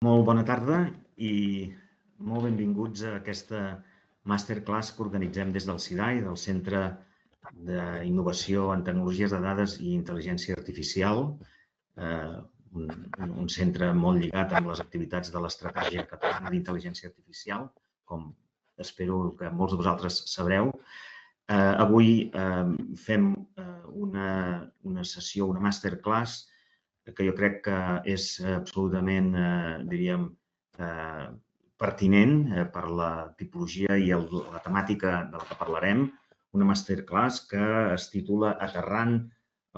Molt bona tarda i molt benvinguts a aquesta masterclass que organitzem des del CIDAI, del Centre d'Innovació en Tecnologies de Dades i Intel·ligència Artificial, un centre molt lligat amb les activitats de l'Estratègia Catalana d'Intel·ligència Artificial, com espero que molts de vosaltres sabreu. Avui fem una sessió, una masterclass, que jo crec que és absolutament, diríem, pertinent per la tipologia i la temàtica de la que parlarem, una masterclass que es titula Aterrant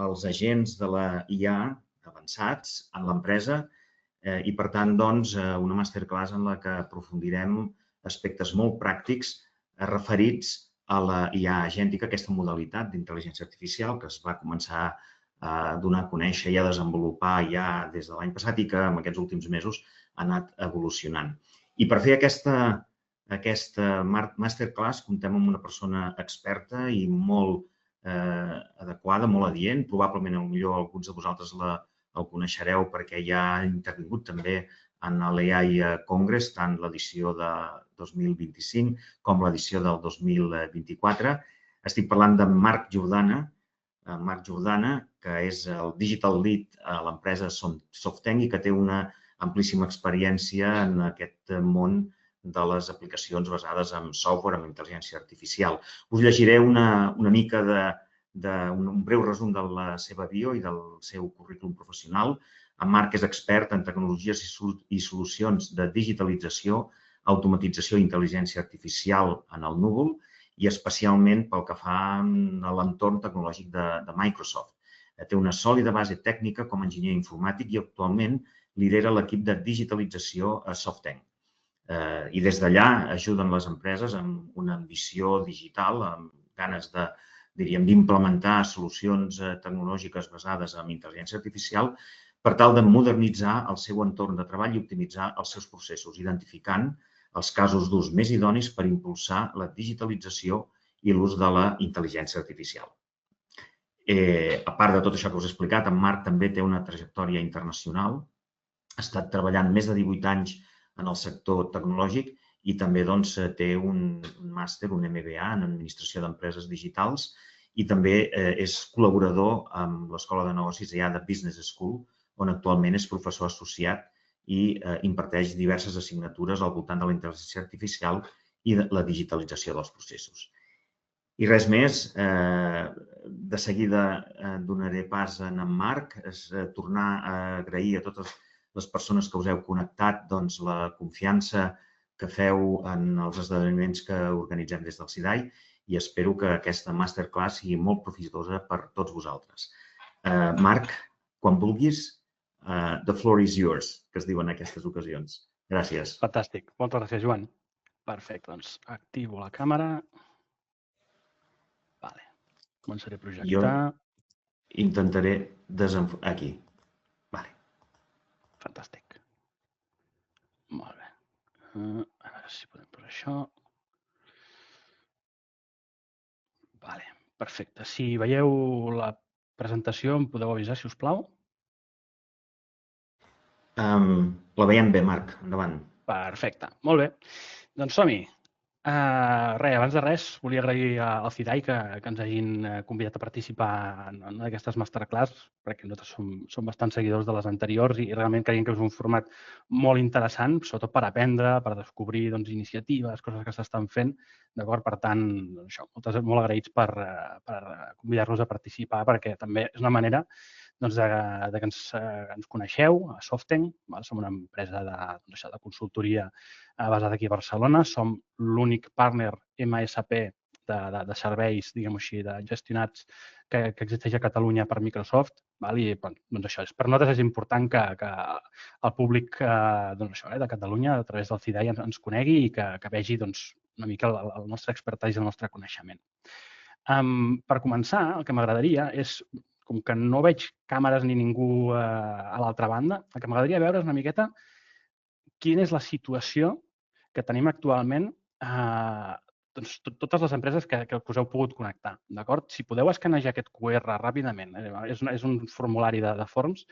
els agents de la IA avançats en l'empresa i, per tant, doncs, una masterclass en la que aprofundirem aspectes molt pràctics referits a la IA agèntica, aquesta modalitat d'intel·ligència artificial que es va començar a donar a conèixer i a desenvolupar ja des de l'any passat i que en aquests últims mesos ha anat evolucionant. I per fer aquesta masterclass comptem amb una persona experta i molt adequada, molt adient. Probablement, potser alguns de vosaltres el coneixereu perquè ja ha intervingut també en l'AI Congress, tant l'edició de 2025 com l'edició del 2024. Estic parlant de Marc Jordana, que és el Digital Lead a l'empresa SoftTech i que té una amplíssima experiència en aquest món de les aplicacions basades en software, en intel·ligència artificial. Us llegiré una mica un breu resum de la seva bio i del seu currículum professional. En Marc és expert en tecnologies i solucions de digitalització, automatització i intel·ligència artificial en el núvol, i especialment pel que fa a l'entorn tecnològic de Microsoft. Té una sòlida base tècnica com a enginyer informàtic i actualment lidera l'equip de digitalització a SoftTech. I des d'allà ajuden les empreses amb una ambició digital, amb ganes d'implementar solucions tecnològiques basades en intel·ligència artificial per tal de modernitzar el seu entorn de treball i optimitzar els seus processos, identificant els casos d'ús més idonis per impulsar la digitalització i l'ús de la intel·ligència artificial. A part de tot això que us he explicat, en Marc també té una trajectòria internacional. Ha estat treballant més de 18 anys en el sector tecnològic i també té un màster, un MBA en Administració d'Empreses Digitals i també és col·laborador amb l'Escola de Negocis de Business School, on actualment és professor associat i imparteix diverses assignatures al voltant de la intel·ligència artificial i de la digitalització dels processos. I res més, de seguida donaré pas a en Marc, tornar a agrair a totes les persones que us heu connectat la confiança que feu en els esdeveniments que organitzem des del CIDAI i espero que aquesta masterclass sigui molt profitosa per tots vosaltres. Marc, quan vulguis, the floor is yours, que es diu en aquestes ocasions. Gràcies. Fantàstic. Moltes gràcies, Joan. Perfecte, doncs activo la càmera. Vale. Començaré a projectar. Jo intentaré desenfocar aquí. Vale. Fantàstic. Molt bé. A veure si podem posar això. Vale, perfecte. Si veieu la presentació, em podeu avisar, si us plau? La veiem bé, Marc. Endavant. Perfecte. Molt bé. Doncs som-hi. Abans de res, volia agrair al CIDAI que ens hagin convidat a participar en aquestes masterclass, perquè nosaltres som bastant seguidors de les anteriors i realment creiem que és un format molt interessant, sobretot per aprendre, per descobrir iniciatives, coses que s'estan fent. D'acord? Per tant, molt agraïts per convidar-nos a participar, perquè també és una manera que ens coneixeu a SoftTech. Som una empresa de consultoria basada aquí a Barcelona. Som l'únic partner MSP de serveis, diguem-ho així, gestionats que existeix a Catalunya per Microsoft. I això, per nosaltres és important que el públic de Catalunya, a través del CIDAI, ens conegui i que vegi una mica el nostre expertise i el nostre coneixement. Per començar, el que m'agradaria és, com que no veig càmeres ni ningú a l'altra banda, el que m'agradaria veure és una miqueta quina és la situació que tenim actualment totes les empreses que us heu pogut connectar. Si podeu escanejar aquest QR ràpidament, és un formulari de forms,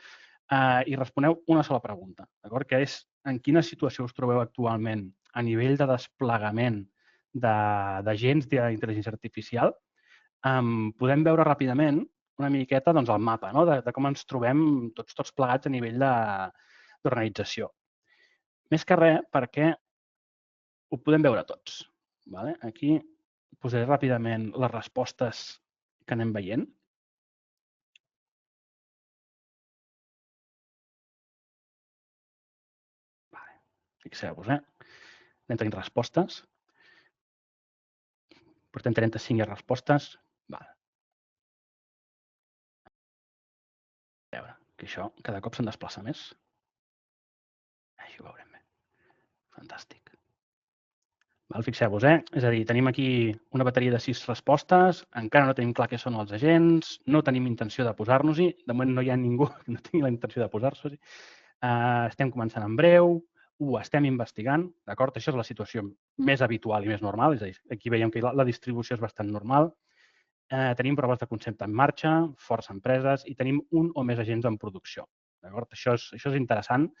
i responeu una sola pregunta, d'acord? Que és en quina situació us trobeu actualment a nivell de desplegament d'agents d'intel·ligència artificial. Podem veure ràpidament una miqueta doncs, el mapa, no? de com ens trobem tots plegats a nivell d'organització. Més que res perquè ho podem veure tots. Vale? Aquí posaré ràpidament les respostes que anem veient. Vale. Fixeu-vos, anem tenint respostes. Portem 35 respostes. Vale. A veure, que això cada cop se'n desplaça més. Així ho veurem bé. Fantàstic. Fixeu-vos, és a dir, tenim aquí una bateria de 6 respostes, encara no tenim clar què són els agents, no tenim intenció de posar-nos-hi, de moment no hi ha ningú que no tingui la intenció de posar-s'hi. Estem començant en breu, ho estem investigant, d'acord? Això és la situació més habitual i més normal, és a dir, aquí veiem que la distribució és bastant normal. Tenim proves de concepte en marxa, força empreses i tenim un o més agents en producció, d'acord? Això és interessant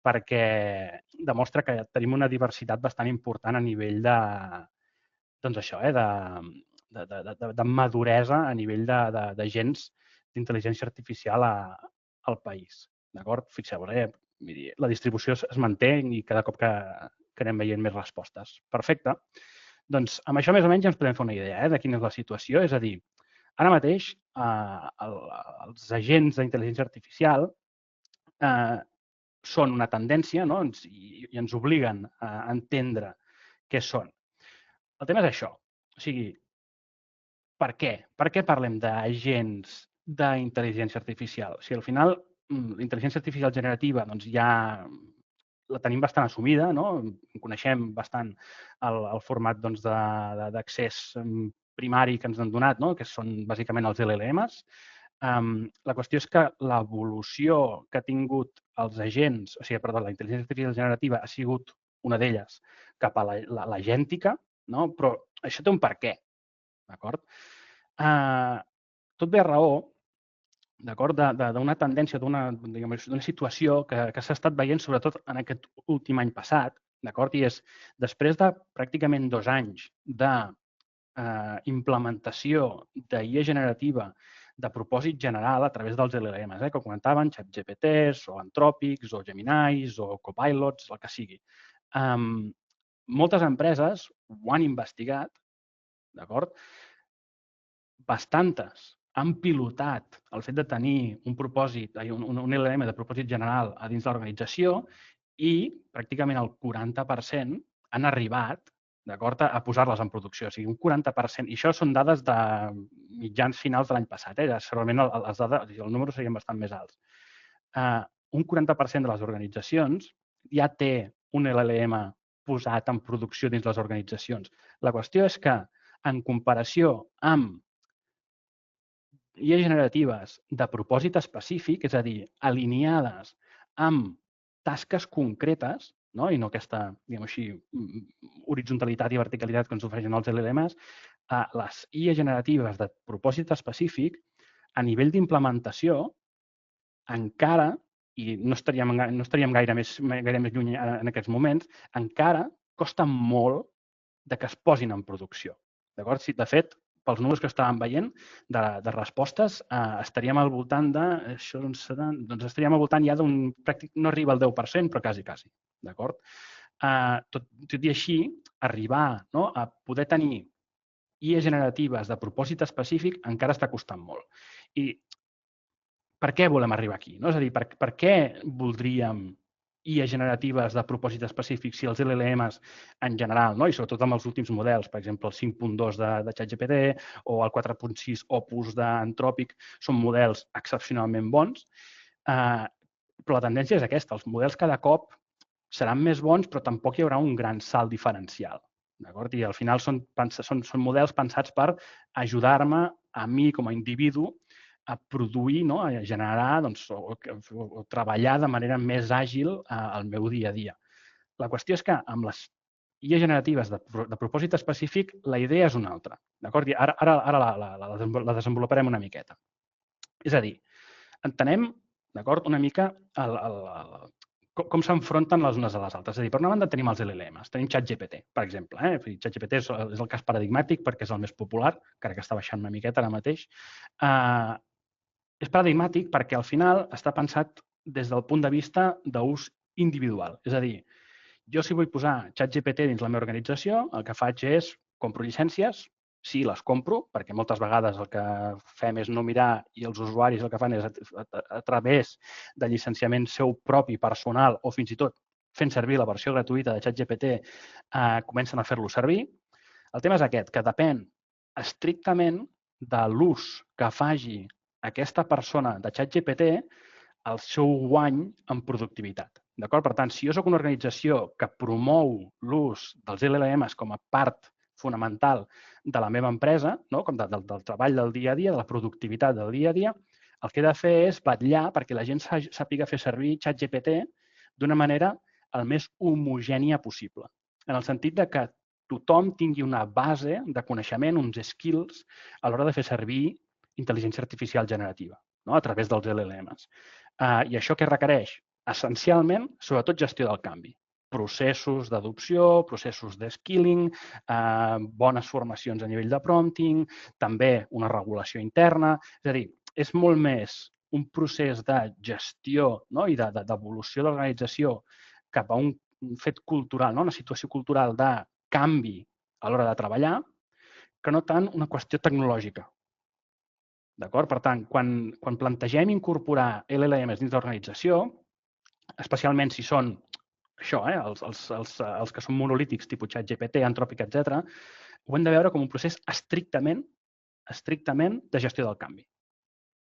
perquè demostra que tenim una diversitat bastant important a nivell de, doncs això, de maduresa a nivell d'agents d'intel·ligència artificial al país. D'acord? Fixeu-vos, la distribució es manté i cada cop que anem veient més respostes. Perfecte. Doncs amb això més o menys ja ens podem fer una idea de quina és la situació. És a dir, ara mateix els agents d'intel·ligència artificial són una tendència, no? I ens obliguen a entendre què són. El tema és això. O sigui, per què? Per què parlem d'agents d'intel·ligència artificial? O sigui, al final, la intel·ligència artificial generativa doncs, ja la tenim bastant assumida, no? Coneixem bastant el format d'accés primari que ens han donat, no? Que són bàsicament els LLMs. La qüestió és que l'evolució que ha tingut els agents, o sigui, perdó, la intel·ligència artificial generativa ha sigut una d'elles cap a l'agèntica, no? Però això té un per què, d'acord? Tot ve a raó, d'acord, d'una tendència, d'una situació que s'ha estat veient sobretot en aquest últim any passat, d'acord? I és, després de pràcticament 2 anys d'implementació d'IA generativa de propòsit general a través dels LLMs, que comentaven, ChatGPTs, o Anthropics, o Geminis, o Copilots, el que sigui. Moltes empreses ho han investigat, d'acord? Bastantes han pilotat el fet de tenir un LLM de propòsit general a dins de l'organització i pràcticament el 40% han arribat a posar-les en producció. O sigui, un 40%. I això són dades de mitjans finals de l'any passat. Segurament les dades, els números serien bastant més alts. Un 40% de les organitzacions ja té un LLM posat en producció dins les organitzacions. La qüestió és que, en comparació amb IA generatives de propòsit específic, és a dir, alineades amb tasques concretes, no? I no aquesta, diguem així, horitzontalitat i verticalitat que ens ofereixen els LLMs, les IA generatives de propòsit específic, a nivell d'implementació, encara, i no estaríem gaire més lluny en aquests moments, encara costa molt que es posin en producció. D'acord? De fet, pels números que estàvem veient de respostes, estaríem al voltant estaríem al voltant ja d'un, no arriba al 10%, però quasi. D'acord? Tot i així, arribar a poder tenir IA generatives de propòsit específic encara està costant molt. I per què volem arribar aquí? És a dir, per què voldríem IA generatives de propòsit específic si els LLMs en general, i sobretot amb els últims models, per exemple, el 5.2 de ChatGPT o el 4.6 Opus d'Anthropic, són models excepcionalment bons, però la tendència és aquesta. Els models cada cop seran més bons, però tampoc hi haurà un gran salt diferencial. I al final són models pensats per ajudar-me a mi com a individu a produir, a generar o treballar de manera més àgil al meu dia a dia. La qüestió és que amb les IA generatives de propòsit específic, la idea és una altra. I ara la desenvoluparem una miqueta. És a dir, entenem Una mica com s'enfronten les unes a les altres. És a dir, per una banda tenim els LLMs, tenim ChatGPT, per exemple. ChatGPT és el cas paradigmàtic perquè és el més popular, encara que està baixant una miqueta ara mateix. És paradigmàtic perquè al final està pensat des del punt de vista d'ús individual. És a dir, jo si vull posar ChatGPT dins la meva organització, el que faig és compro llicències, sí, les compro, perquè moltes vegades el que fem és no mirar i els usuaris el que fan és a través de llicenciament seu propi, personal o fins i tot fent servir la versió gratuïta de ChatGPT, comencen a fer-lo servir. El tema és aquest, que depèn estrictament de l'ús que faci aquesta persona de ChatGPT el seu guany en productivitat. D'acord? Per tant, si jo soc una organització que promou l'ús dels LLMs com a part fonamental de la meva empresa, no? Com del treball del dia a dia, de la productivitat del dia a dia, el que he de fer és vetllar perquè la gent sàpiga fer servir ChatGPT d'una manera el més homogènia possible, en el sentit de que tothom tingui una base de coneixement, uns skills, a l'hora de fer servir intel·ligència artificial generativa, no? A través dels LLMs. I això què requereix? Essencialment, sobretot, gestió del canvi. Processos d'adopció, processos de skilling, bones formacions a nivell de prompting, també una regulació interna. És a dir, és molt més un procés de gestió, no? I d'evolució de l'organització cap a un fet cultural, no? Una situació cultural de canvi a l'hora de treballar, que no tant una qüestió tecnològica. D'acord? Per tant, quan plantegem incorporar LLMs dins l'organització, especialment si són això, els que són monolítics, tipus ChatGPT, Anthropic, etc., ho hem de veure com un procés estrictament de gestió del canvi.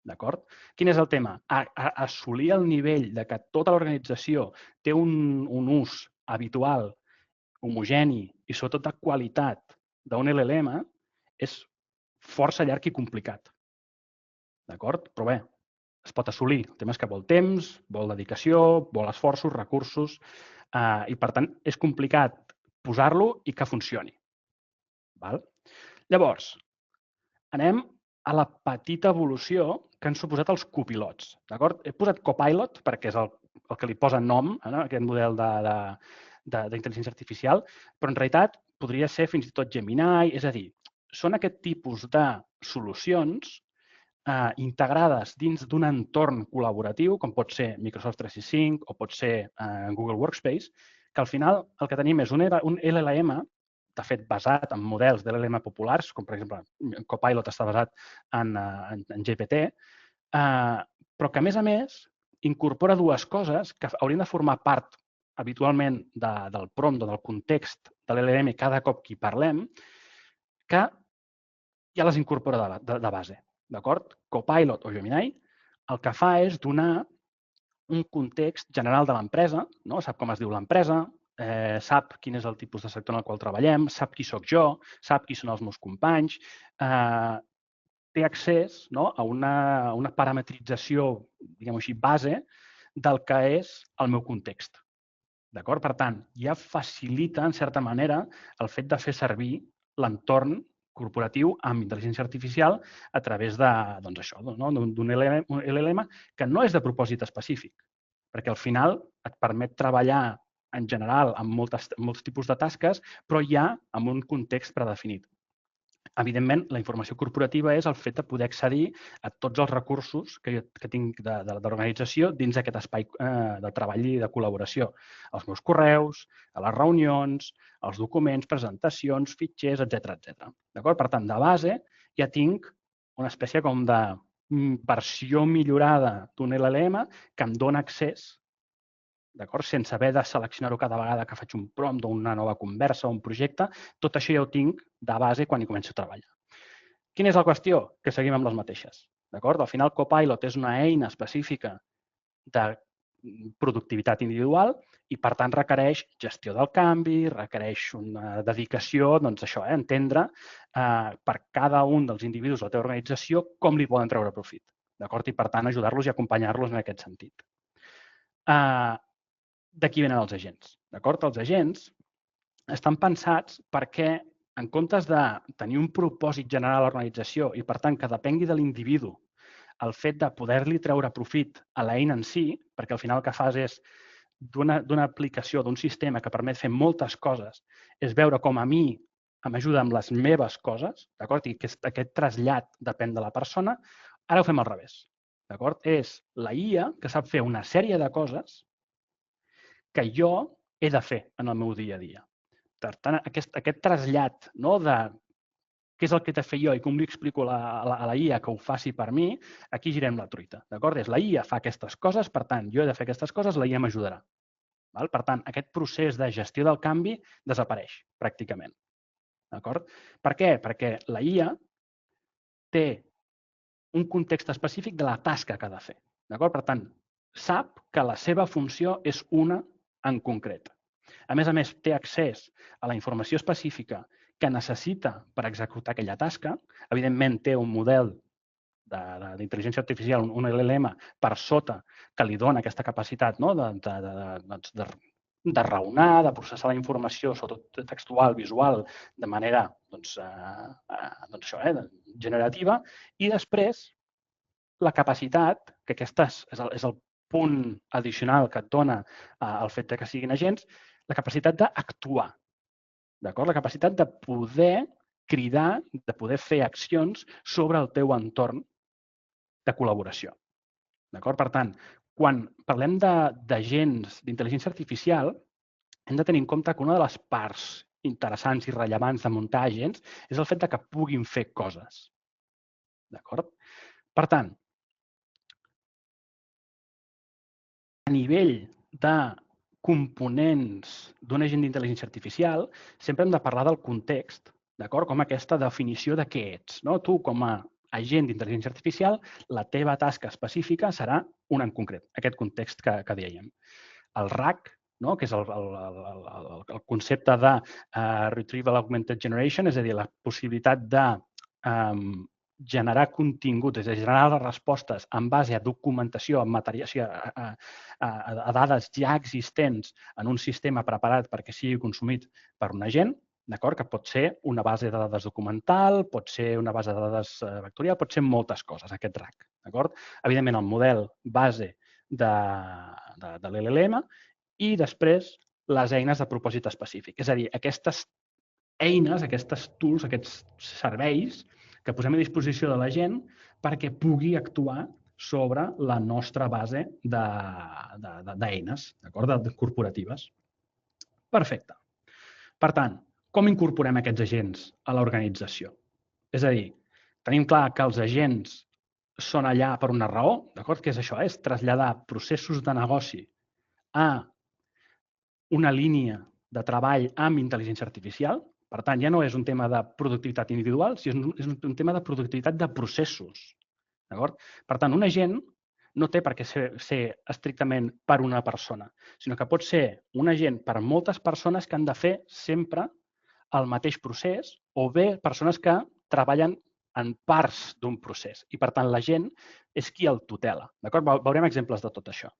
D'acord? Quin és el tema? Assolir el nivell de que tota l'organització té un ús habitual, homogeni i sobretot de qualitat d'un LLM és força llarg i complicat. D'acord? Però bé, es pot assolir. El tema és que vol temps, vol dedicació, vol esforços, recursos, i per tant és complicat posar-lo i que funcioni. Val? Llavors, anem a la petita evolució que han suposat els copilots. D'acord? He posat Copilot perquè és el que li posa nom a aquest model d'intel·ligència artificial, però en realitat podria ser fins i tot Gemini, és a dir, són aquest tipus de solucions integrades dins d'un entorn col·laboratiu, com pot ser Microsoft 365 o pot ser Google Workspace, que al final el que tenim és un LLM, de fet basat en models d'LLM populars, com per exemple Copilot està basat en GPT, però que a més incorpora dues coses que haurien de formar part habitualment del prompt o del context de l'LLM cada cop que hi parlem, que ja les incorpora de base. D'acord? Copilot o Gemini el que fa és donar un context general de l'empresa, no? Sap com es diu l'empresa, sap quin és el tipus de sector en el qual treballem, sap qui sóc jo, sap qui són els meus companys, té accés, no? A una parametrització, diguem-ho així, base del que és el meu context. D'acord? Per tant, ja facilita, en certa manera, el fet de fer servir l'entorn corporatiu amb intel·ligència artificial a través d'un LLM que no és de propòsit específic, perquè al final et permet treballar en general amb molts tipus de tasques, però ja amb un context predefinit. Evidentment, la informació corporativa és el fet de poder accedir a tots els recursos que tinc de l'organització dins d'aquest espai de treball i de col·laboració. Els meus correus, a les reunions, els documents, presentacions, fitxers, etc. D'acord? Per tant, de base ja tinc una espècie com de versió millorada d'un LLM que em dona accés, d'acord? Sense haver de seleccionar-ho cada vegada que faig un prompt o una nova conversa o un projecte, tot això ja ho tinc de base quan hi començo a treballar. Quina és la qüestió? Que seguim amb les mateixes. D'acord? Al final, Copilot és una eina específica de productivitat individual i, per tant, requereix gestió del canvi, requereix una dedicació, doncs això, entendre per cada un dels individus de la teva organització com li poden treure profit. D'acord? I, per tant, ajudar-los i acompanyar-los en aquest sentit. D'aquí venen els agents. D'acord? Els agents estan pensats perquè, en comptes de tenir un propòsit general a l'organització i, per tant, que depengui de l'individu el fet de poder-li treure profit a l'eina en si, perquè al final el que fas és d'una aplicació, d'un sistema que permet fer moltes coses, és veure com a mi m'ajuda amb les meves coses, d'acord? I aquest trasllat depèn de la persona. Ara ho fem al revés, d'acord? És la IA que sap fer una sèrie de coses que jo he de fer en el meu dia a dia. Per tant, aquest trasllat de què és el que he de fer jo i com li explico a la IA que ho faci per mi, aquí girem la truita, d'acord? És la IA fa aquestes coses, per tant, jo he de fer aquestes coses, la IA m'ajudarà. Per tant, aquest procés de gestió del canvi desapareix, pràcticament. D'acord? Per què? Perquè la IA té un context específic de la tasca que ha de fer. D'acord? Per tant, sap que la seva funció és una en concret. A més, té accés a la informació específica que necessita per executar aquella tasca. Evidentment, té un model d'intel·ligència artificial, un LLM, per sota, que li dona aquesta capacitat de raonar, de processar la informació, sobretot textual, visual, de manera generativa, i després la capacitat, que aquest és el punt addicional que et dona el fet que siguin agents, la capacitat d'actuar, d'acord? La capacitat de poder cridar, de poder fer accions sobre el teu entorn de col·laboració. D'acord? Per tant, quan parlem d'agents d'intel·ligència artificial, hem de tenir en compte que una de les parts interessants i rellevants de muntar agents és el fet que puguin fer coses. D'acord? Per tant, a nivell de components d'un agent d'intel·ligència artificial, sempre hem de parlar del context, d'acord? Com aquesta definició de què ets. Tu, com a agent d'intel·ligència artificial, la teva tasca específica serà una en concret, aquest context que dèiem. El RAG, que és el concepte de Retrieval Augmented Generation, és a dir, la possibilitat de generar contingut, és a dir, generar les respostes en base a documentació, a dades ja existents en un sistema preparat perquè sigui consumit per un agent, d'acord? Que pot ser una base de dades documental, pot ser una base de dades vectorial, pot ser moltes coses, aquest RAG. D'acord? Evidentment, el model base de l'LLM i després les eines de propòsit específic. És a dir, aquestes eines, aquestes tools, aquests serveis que posem a disposició de la gent perquè pugui actuar sobre la nostra base d'eines, d'acord? Corporatives. Perfecte. Per tant, com incorporem aquests agents a l'organització? És a dir, tenim clar que els agents són allà per una raó, d'acord? Què és això? És traslladar processos de negoci a una línia de treball amb intel·ligència artificial. Per tant, ja no és un tema de productivitat individual, sinó és un tema de productivitat de processos. D'acord? Per tant, un agent no té per què ser estrictament per una persona, sinó que pot ser un agent per moltes persones que han de fer sempre el mateix procés o bé persones que treballen en parts d'un procés. I, per tant, la gent és qui el tutela. D'acord? Veurem exemples de tot això.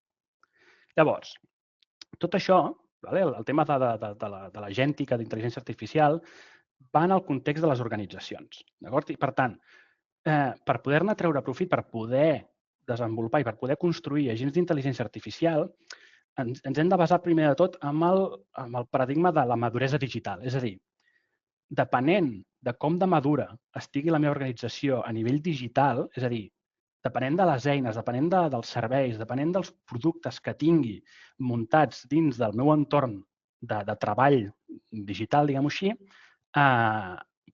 Llavors, tot això, el tema de l'agèntica, d'intel·ligència artificial, va en el context de les organitzacions. D'acord? I, per tant, per poder-ne treure profit, per poder desenvolupar i per poder construir agents d'intel·ligència artificial, ens hem de basar primer de tot en el paradigma de la maduresa digital. És a dir, depenent de com de madura estigui la meva organització a nivell digital, és a dir, depenent de les eines, depenent dels serveis, depenent dels productes que tingui muntats dins del meu entorn de treball digital, diguem-ho així,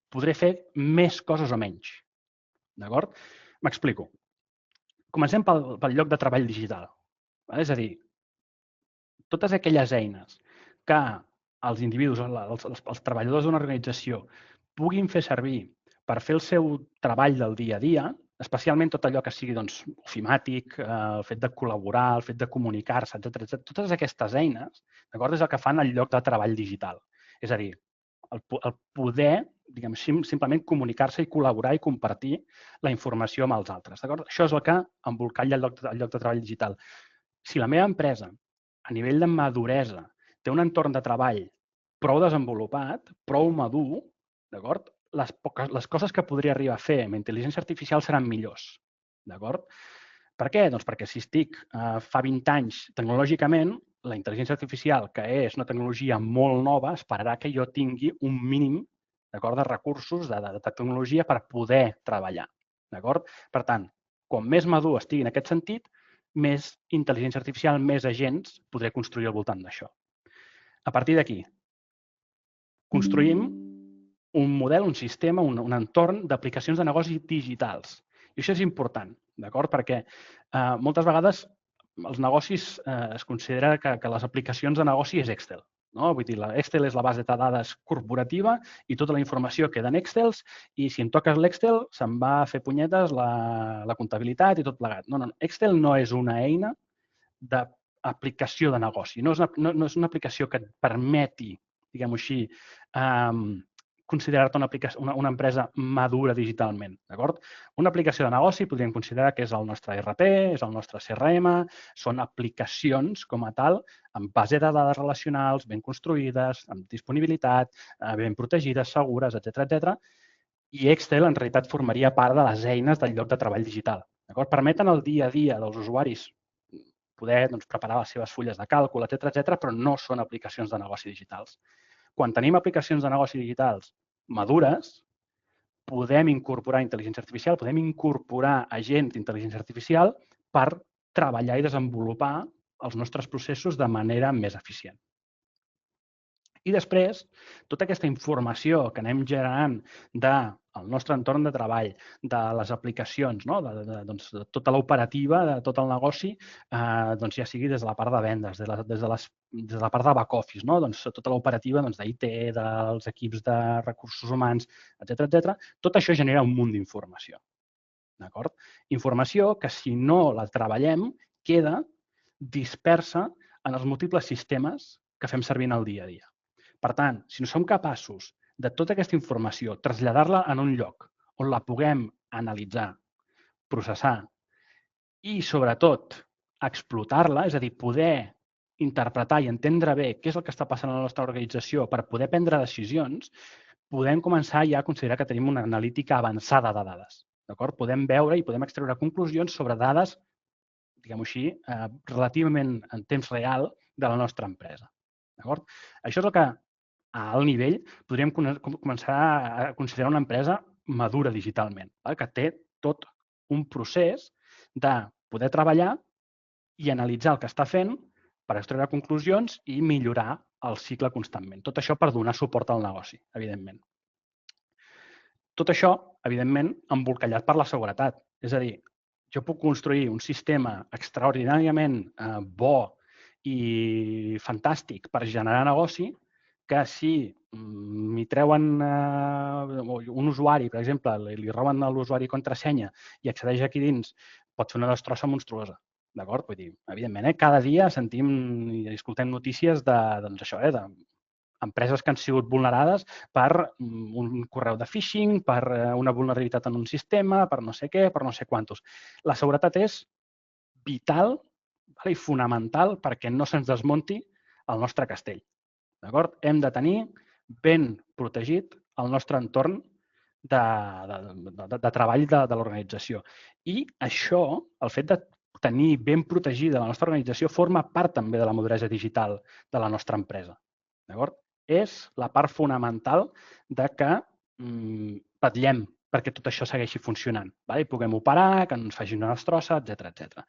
podré fer més coses o menys. D'acord? M'explico. Comencem pel lloc de treball digital. És a dir, totes aquelles eines que els individus, els treballadors d'una organització puguin fer servir per fer el seu treball del dia a dia, especialment tot allò que sigui ofimàtic, el fet de col·laborar, el fet de comunicar-se, etc. Totes aquestes eines, d'acord, és el que fan el lloc de treball digital. És a dir, el poder, diguem, simplement comunicar-se i col·laborar i compartir la informació amb els altres. Això és el que embolcalla el lloc de treball digital. Si la meva empresa, a nivell de maduresa, té un entorn de treball prou desenvolupat, prou madur, d'acord? Les coses que podria arribar a fer amb intel·ligència artificial seran millors. d'acord? Per què? Doncs perquè si estic fa 20 anys tecnològicament, la intel·ligència artificial, que és una tecnologia molt nova, esperarà que jo tingui un mínim de recursos de tecnologia per poder treballar. Per tant, com més madur estigui en aquest sentit, més intel·ligència artificial, més agents podré construir al voltant d'això. A partir d'aquí, construïm un model, un sistema, un entorn d'aplicacions de negoci digitals. I això és important, d'acord? Perquè moltes vegades els negocis es considera que les aplicacions de negoci és Excel. No? Vull dir, Excel és la base de dades corporativa i tota la informació queda en Excel i si em toques l'Excel se'n va a fer punyetes la comptabilitat i tot plegat. No, Excel no és una eina d'aplicació de negoci. No és una aplicació que et permeti, diguem-ho així, considerar-te una empresa madura digitalment. Una aplicació de negoci podríem considerar que és el nostre ERP, és el nostre CRM, són aplicacions com a tal, amb base de dades relacionals, ben construïdes, amb disponibilitat, ben protegides, segures, etc. I Excel en realitat formaria part de les eines del lloc de treball digital. Permeten el dia a dia dels usuaris poder preparar les seves fulles de càlcul, etc, però no són aplicacions de negoci digitals. Quan tenim aplicacions de negoci digitals madures, podem incorporar intel·ligència artificial, podem incorporar agents d'intel·ligència artificial per treballar i desenvolupar els nostres processos de manera més eficient. I després, tota aquesta informació que anem generant del nostre entorn de treball, de les aplicacions, de tota l'operativa, de tot el negoci, ja sigui des de la part de vendes, des de la part de back-office, tota l'operativa d'IT, dels equips de recursos humans, etc. Tot això genera un munt d'informació. Informació que, si no la treballem, queda dispersa en els múltiples sistemes que fem servir en el dia a dia. Per tant, si no som capaços de tota aquesta informació traslladar-la en un lloc on la puguem analitzar, processar i, sobretot, explotar-la, és a dir, poder interpretar i entendre bé què és el que està passant a la nostra organització per poder prendre decisions, podem començar ja a considerar que tenim una analítica avançada de dades. Podem veure i podem extreure conclusions sobre dades, diguem-ho així, relativament en temps real de la nostra empresa. Això és el que, a alt nivell, podríem començar a considerar una empresa madura digitalment, que té tot un procés de poder treballar i analitzar el que està fent per extreure conclusions i millorar el cicle constantment. Tot això per donar suport al negoci, evidentment. Tot això, evidentment, embolcallat per la seguretat. És a dir, jo puc construir un sistema extraordinàriament bo i fantàstic per generar negoci que si m'hi treuen un usuari, per exemple, li roben a l'usuari contrasenya i accedeix aquí dins, pot fer una destrossa monstruosa. D'acord? Vull dir, evidentment, cada dia sentim i escoltem notícies d'empreses que han sigut vulnerades per un correu de phishing, per una vulnerabilitat en un sistema, per no sé què, per no sé quantos. La seguretat és vital i fonamental perquè no se'ns desmunti el nostre castell. Hem de tenir ben protegit el nostre entorn de treball de l'organització. I això, el fet de tenir ben protegida la nostra organització, forma part també de la maduresa digital de la nostra empresa. És la part fonamental de que vetllem perquè tot això segueixi funcionant. I puguem operar, que no ens faci una destrossa, etc.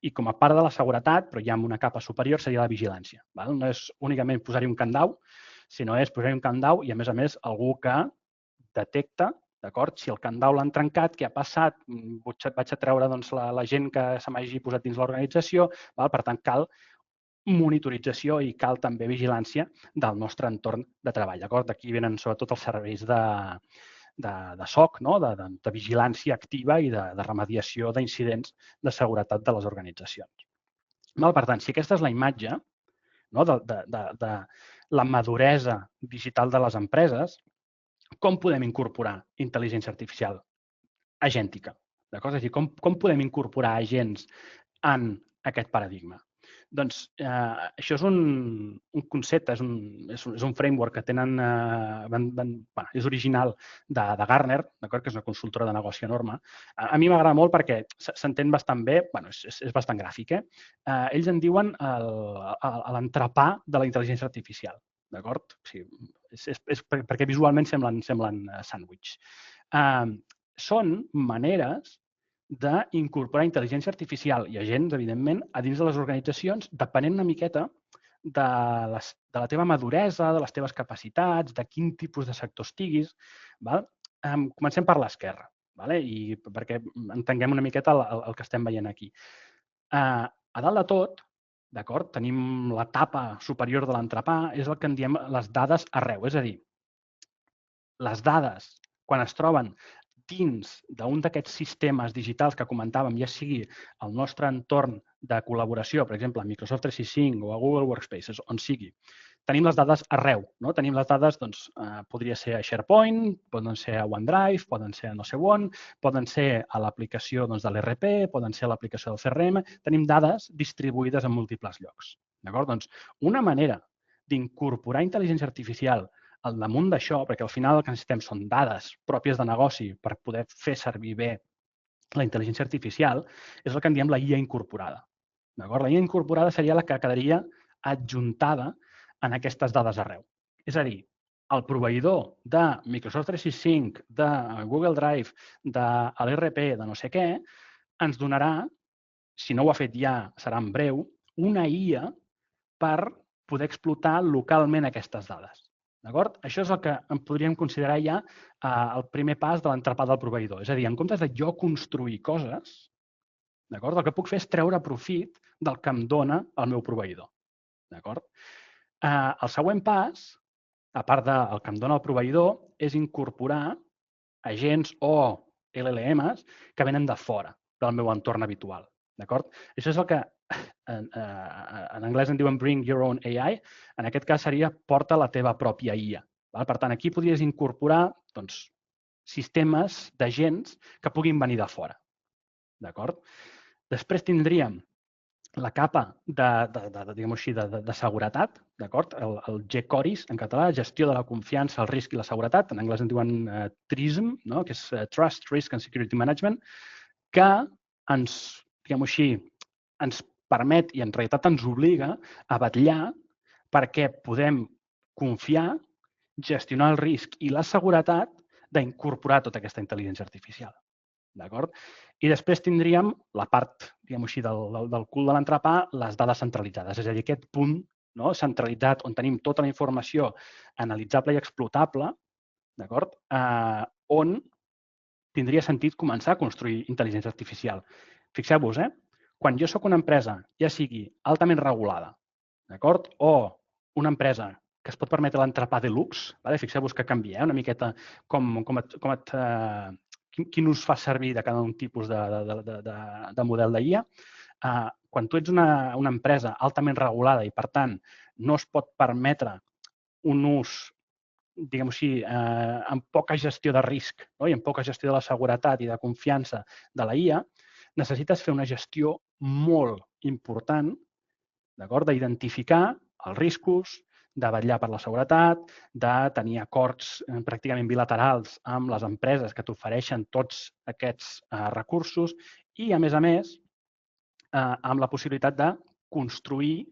I com a part de la seguretat, però ja amb una capa superior, seria la vigilància. No és únicament posar-hi un candau, sinó és posar-hi un candau i, a més, algú que detecta si el candau l'han trencat, què ha passat, vaig a treure la gent que se m'hagi posat dins l'organització. Per tant, cal monitorització i cal també vigilància del nostre entorn de treball. D'aquí venen sobretot els serveis de SOC, de vigilància activa i de remediació d'incidents de seguretat de les organitzacions. Per tant, si aquesta és la imatge de la maduresa digital de les empreses, com podem incorporar intel·ligència artificial agèntica? És a dir, com podem incorporar agents en aquest paradigma? Doncs això és un concepte, és un framework que tenen, és original de Gartner, d'acord, que és una consultora de negoci enorme. A mi m'agrada molt perquè s'entén bastant bé, és bastant gràfic. Ells en diuen l'entrepà de la intel·ligència artificial, d'acord? O sigui, és perquè visualment semblen sàndwich. Són maneres d'incorporar intel·ligència artificial i agents, evidentment, a dins de les organitzacions, depenent una miqueta de la teva maduresa, de les teves capacitats, de quin tipus de sector estiguis. Val? Comencem per l'esquerra, i perquè entenguem una miqueta el que estem veient aquí. A dalt de tot, d'acord, tenim la tapa superior de l'entrepà, és el que en diem les dades arreu. És a dir, les dades, quan es troben dins d'un d'aquests sistemes digitals que comentàvem, ja sigui el nostre entorn de col·laboració, per exemple, a Microsoft 365 o a Google Workspaces, on sigui, tenim les dades arreu. No? Tenim les dades, doncs, podria ser a SharePoint, poden ser a OneDrive, poden ser a no sé on, poden ser a l'aplicació de l'ERP, poden ser a l'aplicació del CRM. Tenim dades distribuïdes en múltiples llocs. Doncs una manera d'incorporar intel·ligència artificial al damunt d'això, perquè al final el que necessitem són dades pròpies de negoci per poder fer servir bé la intel·ligència artificial, és el que en diem la IA incorporada. La IA incorporada seria la que quedaria adjuntada en aquestes dades arreu. És a dir, el proveïdor de Microsoft 365, de Google Drive, de l'ERP, de no sé què, ens donarà, si no ho ha fet ja, serà en breu, una IA per poder explotar localment aquestes dades. D'acord? Això és el que podríem considerar ja el primer pas de l'entrepà del proveïdor. És a dir, en comptes de jo construir coses, el que puc fer és treure profit del que em dona el meu proveïdor. D'acord? El següent pas, a part del que em dona el proveïdor, és incorporar agents o LLMs que venen de fora del meu entorn habitual. D'acord? Això és el que en anglès en diuen bring your own AI. En aquest cas seria porta la teva pròpia IA. Per tant, aquí podries incorporar sistemes d'agents que puguin venir de fora. D'acord? Després tindríem la capa de seguretat, d'acord? El GCORIS, en català, gestió de la confiança, el risc i la seguretat. En anglès en diuen TRISM, que és Trust, Risk and Security Management, que ens, ens permet i en realitat ens obliga a vetllar perquè podem confiar, gestionar el risc i la seguretat d'incorporar tota aquesta intel·ligència artificial. D'acord? I després tindríem la part, del cul de l'entrepà, les dades centralitzades. És a dir, aquest punt centralitzat on tenim tota la informació analitzable i explotable, d'acord? On tindria sentit començar a construir intel·ligència artificial. Fixeu-vos, quan jo sóc una empresa, ja sigui altament regulada, d'acord? O una empresa que es pot permetre l'entrepà de luxe, fixeu-vos que canvia una miqueta quin ús fa servir de cada un tipus de model d'IA. Quan tu ets una empresa altament regulada i, per tant, no es pot permetre un ús, diguem-ho així, amb poca gestió de risc i amb poca gestió de la seguretat i de confiança de la IA, necessites fer una gestió molt important d'identificar els riscos, de vetllar per la seguretat, de tenir acords pràcticament bilaterals amb les empreses que t'ofereixen tots aquests recursos i, a més, amb la possibilitat de construir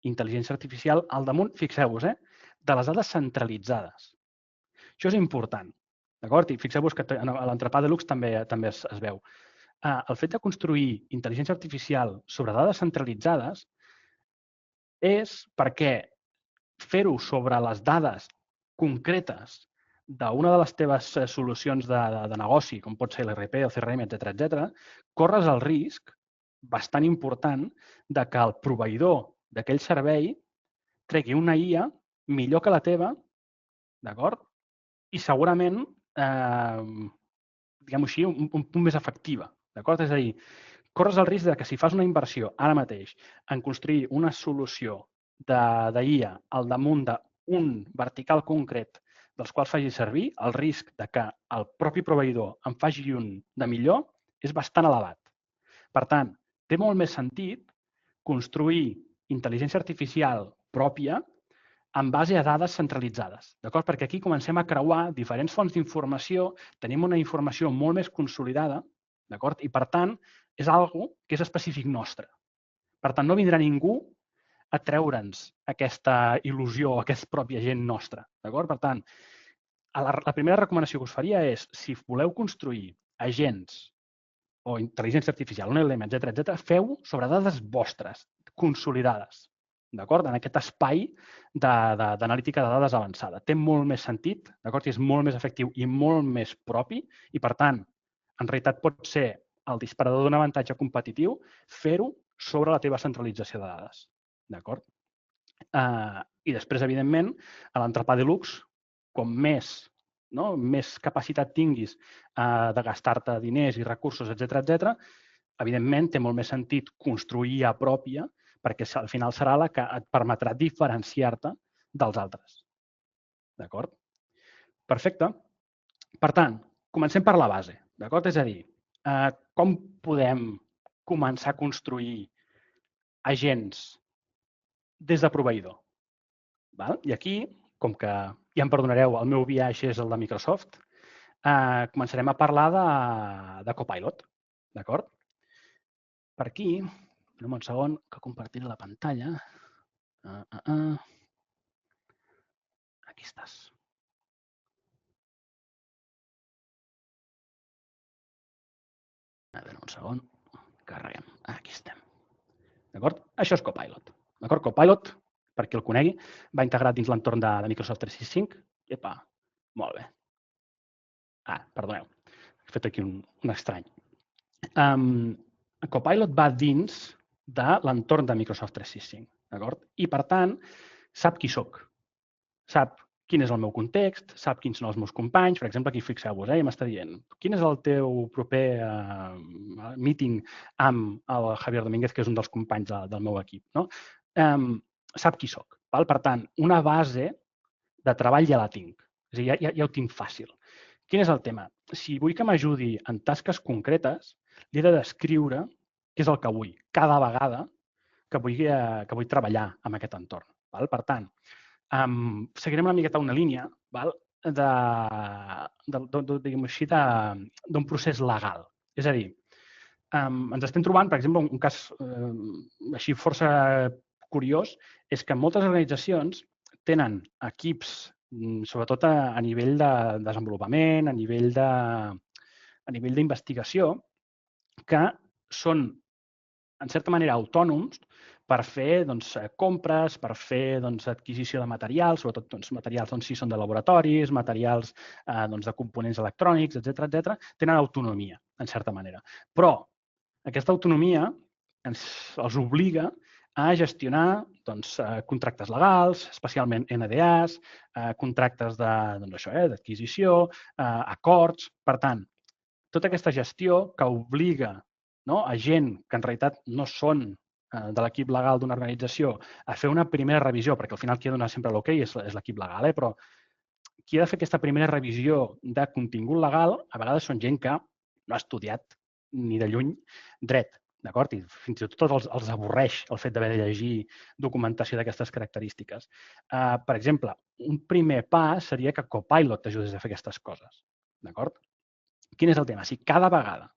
intel·ligència artificial al damunt, fixeu-vos, de les dades centralitzades. Això és important. I fixeu-vos que a l'entrepà de luxe també es veu. El fet de construir intel·ligència artificial sobre dades centralitzades és perquè fer-ho sobre les dades concretes d'una de les teves solucions de negoci, com pot ser l'ERP, el CRM, etc., corres el risc bastant important de que el proveïdor d'aquell servei tregui una IA millor que la teva, d'acord? I segurament, diguem-ho així, un punt més efectiva, d'acord? És a dir, corres el risc de que si fas una inversió ara mateix en construir una solució d'IA al damunt d'un vertical concret dels quals faci servir, el risc de que el propi proveïdor en faci un de millor és bastant elevat. Per tant, té molt més sentit construir intel·ligència artificial pròpia en base a dades centralitzades, d'acord? Perquè aquí comencem a creuar diferents fonts d'informació, tenim una informació molt més consolidada, d'acord? I, per tant, és algo que és específic nostre. Per tant, no vindrà ningú a treure'ns aquesta il·lusió, aquest propi agent nostre, d'acord? Per tant, la primera recomanació que us faria és, si voleu construir agents o intel·ligència artificial, un LLM, etc., feu sobre dades vostres, consolidades, d'acord? En aquest espai d'analítica de dades avançada. Té molt més sentit, d'acord? I és molt més efectiu i molt més propi i, per tant, en realitat pot ser el disparador d'un avantatge competitiu fer-ho sobre la teva centralització de dades, d'acord? I després, evidentment, a l'entrepà deluxe, com més capacitat tinguis de gastar-te diners i recursos, etc., evidentment, té molt més sentit construir a pròpia perquè al final serà la que et permetrà diferenciar-te dels altres. D'acord? Perfecte. Per tant, comencem per la base. D'acord? És a dir, com podem començar a construir agents des de proveïdor? I aquí, com que ja em perdonareu, el meu viatge és el de Microsoft, començarem a parlar de Copilot. D'acord? Per aquí, un segon, que compartiré la pantalla. Aquí estàs. A veure, un segon. Carreguem. Aquí estem. D'acord? Això és Copilot. D'acord? Copilot, per qui el conegui, va integrat dins l'entorn de Microsoft 365. Epa, molt bé. Perdoneu. He fet aquí un estrany. Copilot va dins de l'entorn de Microsoft 365. D'acord? I, per tant, sap qui soc. Sap quin és el meu context, sap quins són els meus companys. Per exemple, aquí fixeu-vos, m'està dient quin és el teu proper meeting amb el Javier Domínguez, que és un dels companys del meu equip. No? Sap qui soc. Per tant, una base de treball ja la tinc. És a dir, ja ho tinc fàcil. Quin és el tema? Si vull que m'ajudi en tasques concretes, li he de descriure què és el que vull cada vegada que vull treballar en aquest entorn. Per tant, seguirem una miqueta una línia d'un procés legal. És a dir, ens estem trobant, per exemple, un cas així força curiós, és que moltes organitzacions tenen equips, sobretot a nivell de desenvolupament, a nivell d'investigació, que són, en certa manera, autònoms per fer compres, per fer adquisició de materials, sobretot materials si són de laboratoris, materials de components electrònics, etc. Tenen autonomia, en certa manera. Però aquesta autonomia els obliga a gestionar contractes legals, especialment NDAs, contractes d'adquisició, acords. Per tant, tota aquesta gestió que obliga a gent que en realitat no són de l'equip legal d'una organització a fer una primera revisió, perquè al final qui ha de donar sempre l'ok és l'equip legal, però qui ha de fer aquesta primera revisió de contingut legal a vegades són gent que no ha estudiat ni de lluny dret, d'acord? I fins i tot els avorreix el fet d'haver de llegir documentació d'aquestes característiques. Per exemple, un primer pas seria que Copilot t'ajudés a fer aquestes coses, d'acord? Quin és el tema? Si cada vegada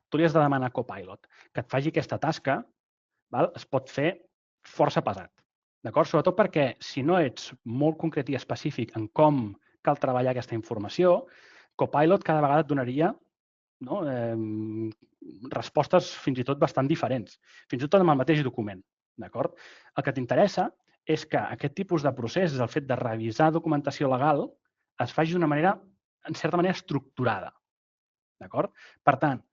tu li has de demanar a Copilot que et faci aquesta tasca, es pot fer força pesat, d'acord? Sobretot perquè si no ets molt concret i específic en com cal treballar aquesta informació, Copilot cada vegada et donaria respostes fins i tot bastant diferents, fins i tot amb el mateix document, d'acord? El que t'interessa és que aquest tipus de procés, el fet de revisar documentació legal, es faci d'una manera, en certa manera, estructurada, d'acord? Per tant,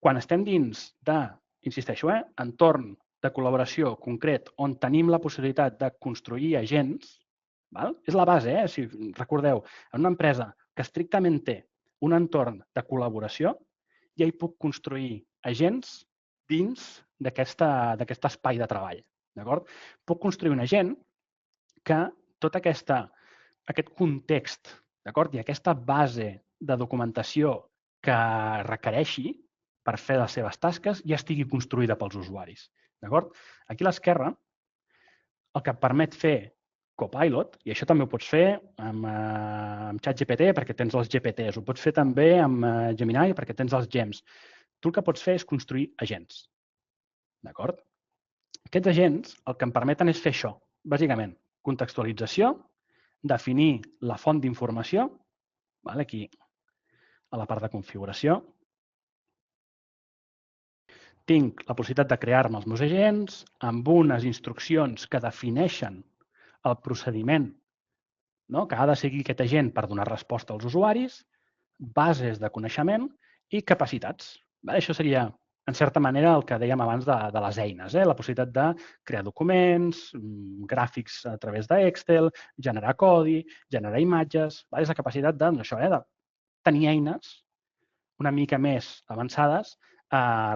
quan estem dins de, insisteixo, entorn de col·laboració concret on tenim la possibilitat de construir agents, és la base, si recordeu, en una empresa que estrictament té un entorn de col·laboració, ja hi puc construir agents dins d'aquest espai de treball, d'acord? Puc construir un agent que tot aquest context, d'acord, i aquesta base de documentació que requereixi per fer les seves tasques ja estigui construïda pels usuaris, d'acord? Aquí a l'esquerra el que et permet fer Copilot, i això també ho pots fer amb ChatGPT perquè tens els GPTs, ho pots fer també amb Gemini perquè tens els GEMs. Tu el que pots fer és construir agents. D'acord? Aquests agents el que em permeten és fer això, bàsicament, contextualització, definir la font d'informació, aquí a la part de configuració. Tinc la possibilitat de crear-me els meus agents amb unes instruccions que defineixen el procediment que ha de seguir aquest agent per donar resposta als usuaris, bases de coneixement i capacitats. Això seria, en certa manera, el que dèiem abans de les eines. La possibilitat de crear documents, gràfics a través d'Excel, generar codi, generar imatges. És la capacitat de tenir eines una mica més avançades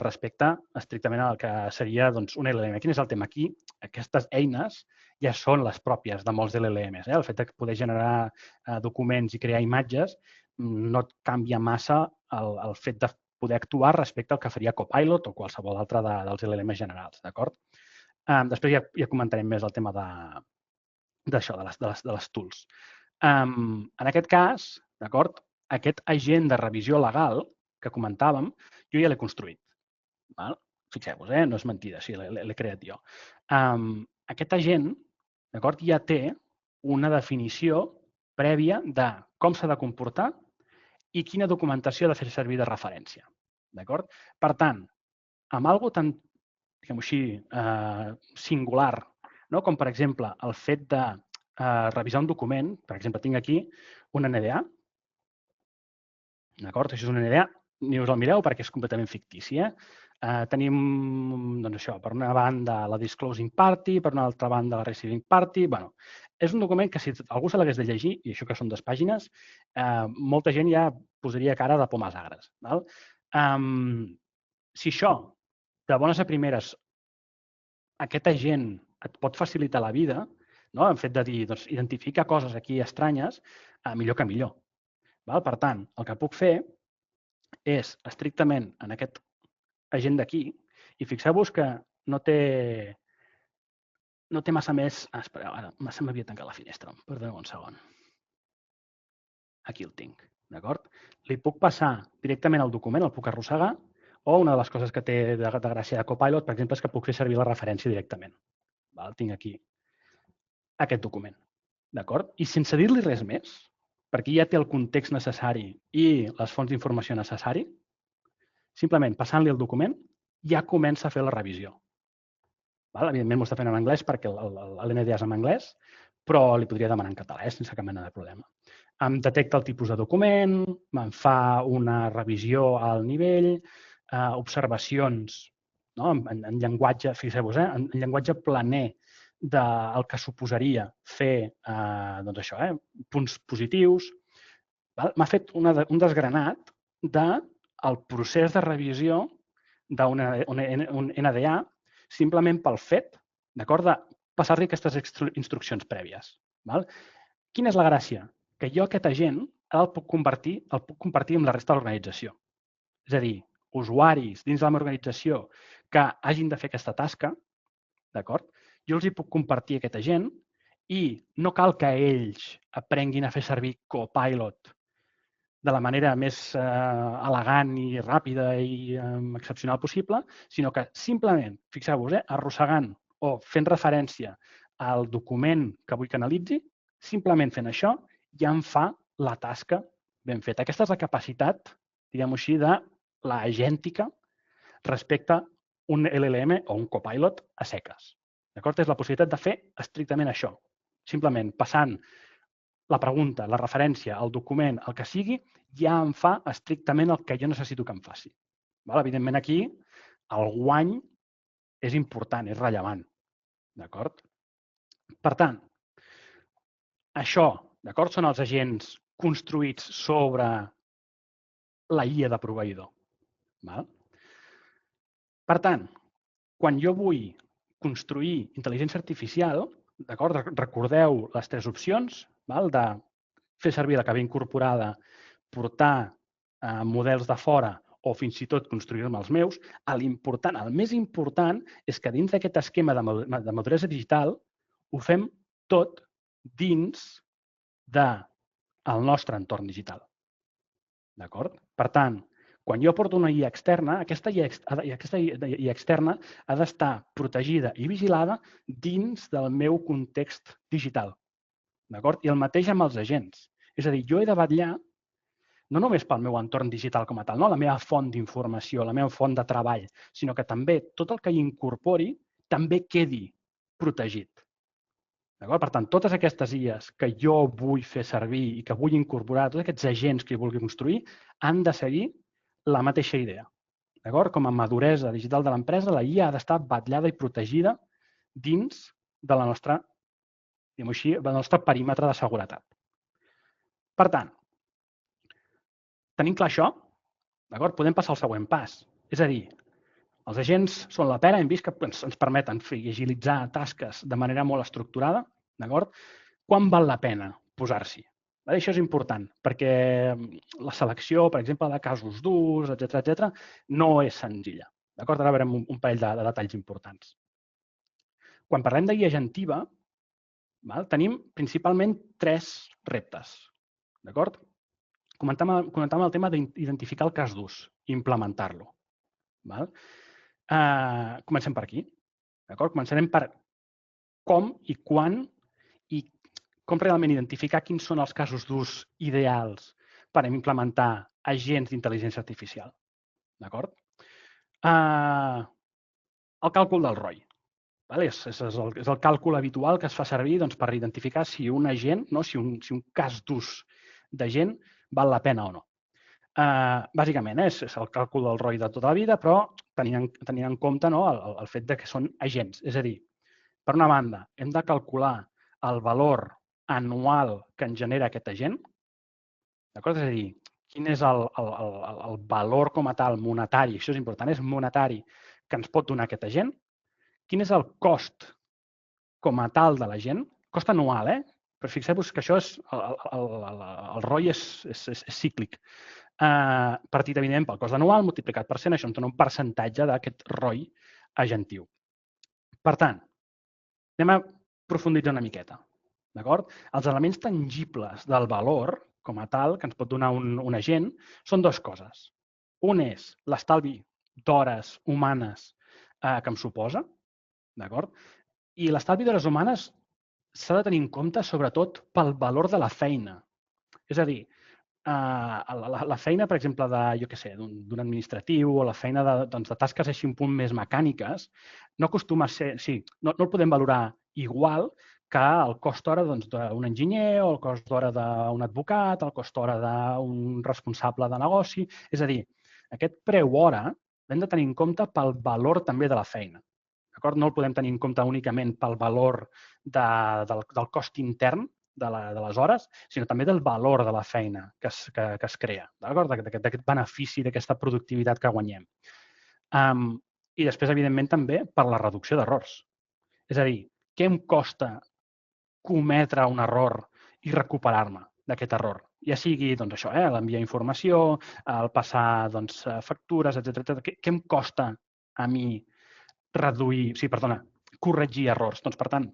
respecte estrictament al que seria un LLM. Quin és el tema? Aquí, aquestes eines ja són les pròpies de molts LLMs. El fet de poder generar documents i crear imatges no et canvia massa el fet de poder actuar respecte al que faria Copilot o qualsevol altre dels LLMs generals. D'acord? Després ja comentarem més el tema d'això, de les tools. En aquest cas, d'acord, aquest agent de revisió legal que comentàvem, jo ja l'he construït. Fixeu-vos, no és mentida, sí, l'he creat jo. Aquest agent ja té una definició prèvia de com s'ha de comportar i quina documentació ha de fer servir de referència. Per tant, amb alguna cosa tan, diguem-ho així, singular, com per exemple el fet de revisar un document, per exemple, tinc aquí una NDA, d'acord? Això és una NDA, ni us el mireu perquè és completament fictici. Tenim, doncs això, per una banda la disclosing party, per una altra banda la receiving party. Bé, és un document que si algú se l'hagués de llegir, i això que són 2 pàgines, molta gent ja posaria cara de pomes agres. Si això, de bones a primeres, aquest agent et pot facilitar la vida, el fet de dir, doncs, identifica coses aquí estranyes, millor que millor. Per tant, el que puc fer és estrictament en aquest agent d'aquí, i fixeu-vos que no té massa més... Espereu, ara se m'havia tancat la finestra. Perdoneu un segon. Aquí el tinc, d'acord? Li puc passar directament al document, el puc arrossegar, o una de les coses que té de gràcia de Copilot, per exemple, és que puc fer servir la referència directament. Tinc aquí aquest document, d'acord? I sense dir-li res més, perquè ja té el context necessari i les fonts d'informació necessari, simplement passant-li el document ja comença a fer la revisió. Evidentment m'ho està fent en anglès perquè l'NDA és en anglès, però li podria demanar en català sense cap mena de problema. Em detecta el tipus de document, me'n fa una revisió al nivell, observacions en llenguatge, fixeu-vos, en llenguatge planer del que suposaria fer punts positius. M'ha fet un desgranat del procés de revisió d'un NDA simplement pel fet de passar-li aquestes instruccions prèvies. Quina és la gràcia? Que jo aquest agent el puc compartir amb la resta de l'organització. És a dir, usuaris dins de la meva organització que hagin de fer aquesta tasca, jo els hi puc compartir aquest agent i no cal que ells aprenguin a fer servir Copilot de la manera més elegant i ràpida i excepcional possible, sinó que simplement, fixeu-vos, arrossegant o fent referència al document que vull que analitzi, simplement fent això ja em fa la tasca ben feta. Aquesta és la capacitat, diguem-ho així, de l'agèntica respecte a un LLM o un Copilot a seques. És la possibilitat de fer estrictament això. Simplement passant la pregunta, la referència, el document, el que sigui, ja em fa estrictament el que jo necessito que em faci. Evidentment, aquí el guany és important, és rellevant. Per tant, això són els agents construïts sobre la IA de proveïdor. Per tant, quan jo vull construir intel·ligència artificial, recordeu les 3 opcions, de fer servir la que ve incorporada, portar models de fora o fins i tot construir-me els meus. El més important és que dins d'aquest esquema de maduresa digital, ho fem tot dins del nostre entorn digital. D'acord? Per tant, quan jo porto una IA externa, aquesta IA externa ha d'estar protegida i vigilada dins del meu context digital. D'acord? I el mateix amb els agents. És a dir, jo he de vetllar no només pel meu entorn digital com a tal, no? La meva font d'informació, la meva font de treball, sinó que també tot el que hi incorpori també quedi protegit. Per tant, totes aquestes IAs que jo vull fer servir i que vull incorporar, tots aquests agents que hi vulgui construir, han de seguir la mateixa idea. Com a maduresa digital de l'empresa, la IA ha d'estar vetllada i protegida dins de la nostra, diguem-ho així, del nostre perímetre de seguretat. Per tant, tenim clar això, podem passar al següent pas. És a dir, els agents són la pera, hem vist que ens permeten fer i agilitzar tasques de manera molt estructurada. Quan val la pena posar-s'hi? Això és important, perquè la selecció, per exemple, de casos durs, etc., no és senzilla. Ara veurem un parell de detalls importants. Quan parlem d'IA agentiva, tenim principalment 3 reptes. Comentàvem el tema d'identificar el cas d'ús i implementar-lo. Comencem per aquí. Començarem per com i quan i com realment identificar quins són els casos d'ús ideals per implementar agents d'intel·ligència artificial. El càlcul del ROI. És el càlcul habitual que es fa servir per identificar si un agent, si un cas d'ús d'agent val la pena o no. Bàsicament, és el càlcul del ROI de tota la vida, però tenint en compte el fet que són agents. És a dir, per una banda, hem de calcular el valor anual que en genera aquest agent. És a dir, quin és el valor com a tal monetari, això és important, és monetari, que ens pot donar aquest agent. Quin és el cost com a tal de l'agent? Cost anual, però fixeu-vos que això és el ROI és cíclic. Partit, evidentment, pel cost anual multiplicat per 100, això ens dona un percentatge d'aquest ROI agentiu. Per tant, anem a profunditzar una miqueta. Els elements tangibles del valor, com a tal, que ens pot donar un agent, són 2 coses. Un és l'estalvi d'hores humanes que em suposa, i l'estalvi d'hores humanes s'ha de tenir en compte sobretot pel valor de la feina. És a dir, la feina, per exemple, d'un administratiu o la feina de tasques així un punt més mecàniques, no acostuma a ser, no el podem valorar igual que el cost hora d'un enginyer o el cost hora d'un advocat, el cost hora d'un responsable de negoci. És a dir, aquest preu hora l'hem de tenir en compte pel valor també de la feina. No el podem tenir en compte únicament pel valor del cost intern de les hores, sinó també del valor de la feina que es crea, d'aquest benefici, d'aquesta productivitat que guanyem. I després, evidentment, també per la reducció d'errors. És a dir, què em costa cometre un error i recuperar-me d'aquest error? Ja sigui l'enviar informació, el passar factures, etc. Què em costa a mi corregir errors? Per tant,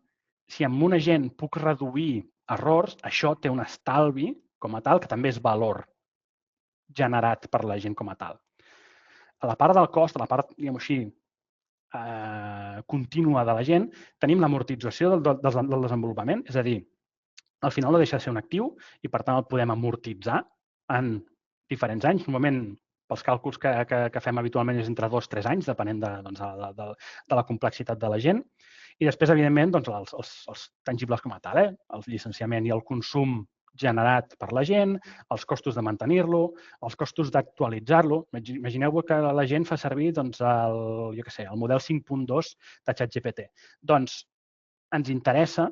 si amb un agent puc reduir errors, això té un estalvi com a tal, que també és valor generat per l'agent com a tal. A la part del cost, a la part, diguem-ho així, contínua de l'agent, tenim l'amortització del desenvolupament, és a dir, al final no deixa de ser un actiu i, per tant, el podem amortitzar en diferents anys. Normalment, pels càlculs que fem habitualment, és entre 2 o 3 anys, depenent de la complexitat de l'agent. I després, evidentment, els tangibles com a tal, el llicenciament i el consum generat per l'agent, els costos de mantenir-lo, els costos d'actualitzar-lo. Imagineu que la gent fa servir el model 5.2 de ChatGPT. Doncs ens interessa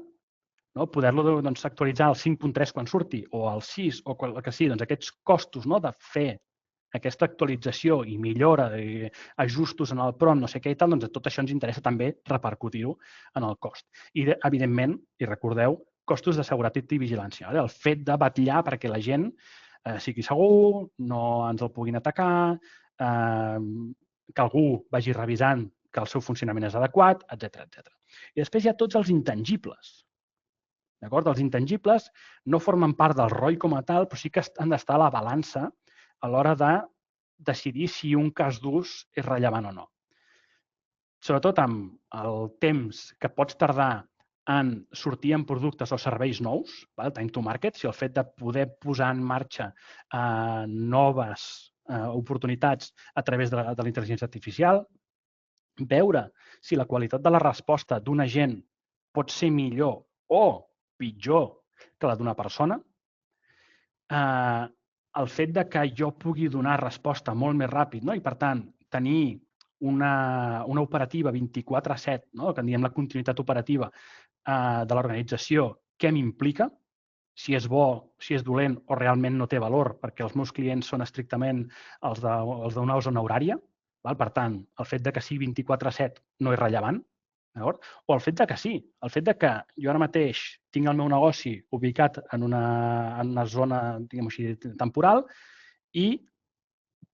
poder-lo actualitzar al 5.3 quan surti, o al 6, o el que sigui. Aquests costos de fer aquesta actualització i millora, ajustos en el prompt, no sé què i tal, tot això ens interessa també repercutir-ho en el cost. I, evidentment, i recordeu, costos de seguretat i vigilància. El fet de vetllar perquè la gent sigui segur, no ens el puguin atacar, que algú vagi revisant que el seu funcionament és adequat, etc. I després hi ha tots els intangibles. D'acord? Els intangibles no formen part del ROI com a tal, però sí que han d'estar a la balança a l'hora de decidir si un cas d'ús és rellevant o no. Sobretot amb el temps que pots tardar en sortir en productes o serveis nous, time to market, si el fet de poder posar en marxa noves oportunitats a través de la intel·ligència artificial, veure si la qualitat de la resposta d'un agent pot ser millor o pitjor que la d'una persona, el fet de que jo pugui donar resposta molt més ràpid, no? I, per tant, tenir una operativa 24/7, no? Que en diem la continuïtat operativa de l'organització, què m'implica, si és bo, si és dolent o realment no té valor, perquè els meus clients són estrictament els d'una zona horària. Per tant, el fet de que sigui 24/7 no és rellevant. O el fet de que sí, el fet de que jo ara mateix tinc el meu negoci ubicat en una zona, diguem-ho així, temporal i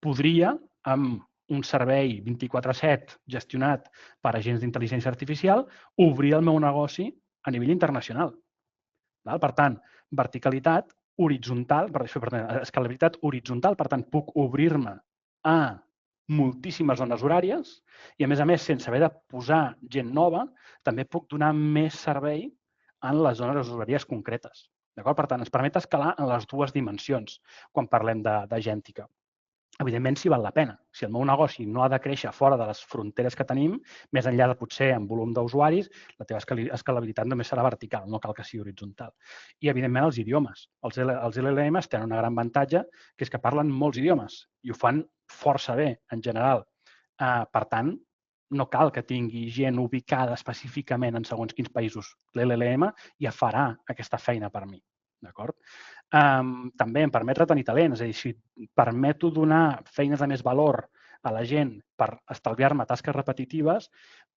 podria, amb un servei 24/7 gestionat per agents d'intel·ligència artificial, obrir el meu negoci a nivell internacional. Per tant, verticalitat horitzontal, escalabilitat horitzontal, per tant, puc obrir-me a moltíssimes zones horàries i, a més, sense haver de posar gent nova, també puc donar més servei en les zones horàries concretes. Per tant, ens permet escalar en les dues dimensions quan parlem d'agèntica. Evidentment, si val la pena. Si el meu negoci no ha de créixer fora de les fronteres que tenim, més enllà de potser en volum d'usuaris, la teva escalabilitat només serà vertical, no cal que sigui horitzontal. I, evidentment, els idiomes. Els LLMs tenen un gran avantatge, que és que parlen molts idiomes i ho fan força bé, en general. Per tant, no cal que tingui gent ubicada específicament en segons quins països. L'LLM ja farà aquesta feina per mi. D'acord? També em permet retenir talent, és a dir, si permeto donar feines de més valor a la gent per estalviar-me tasques repetitives,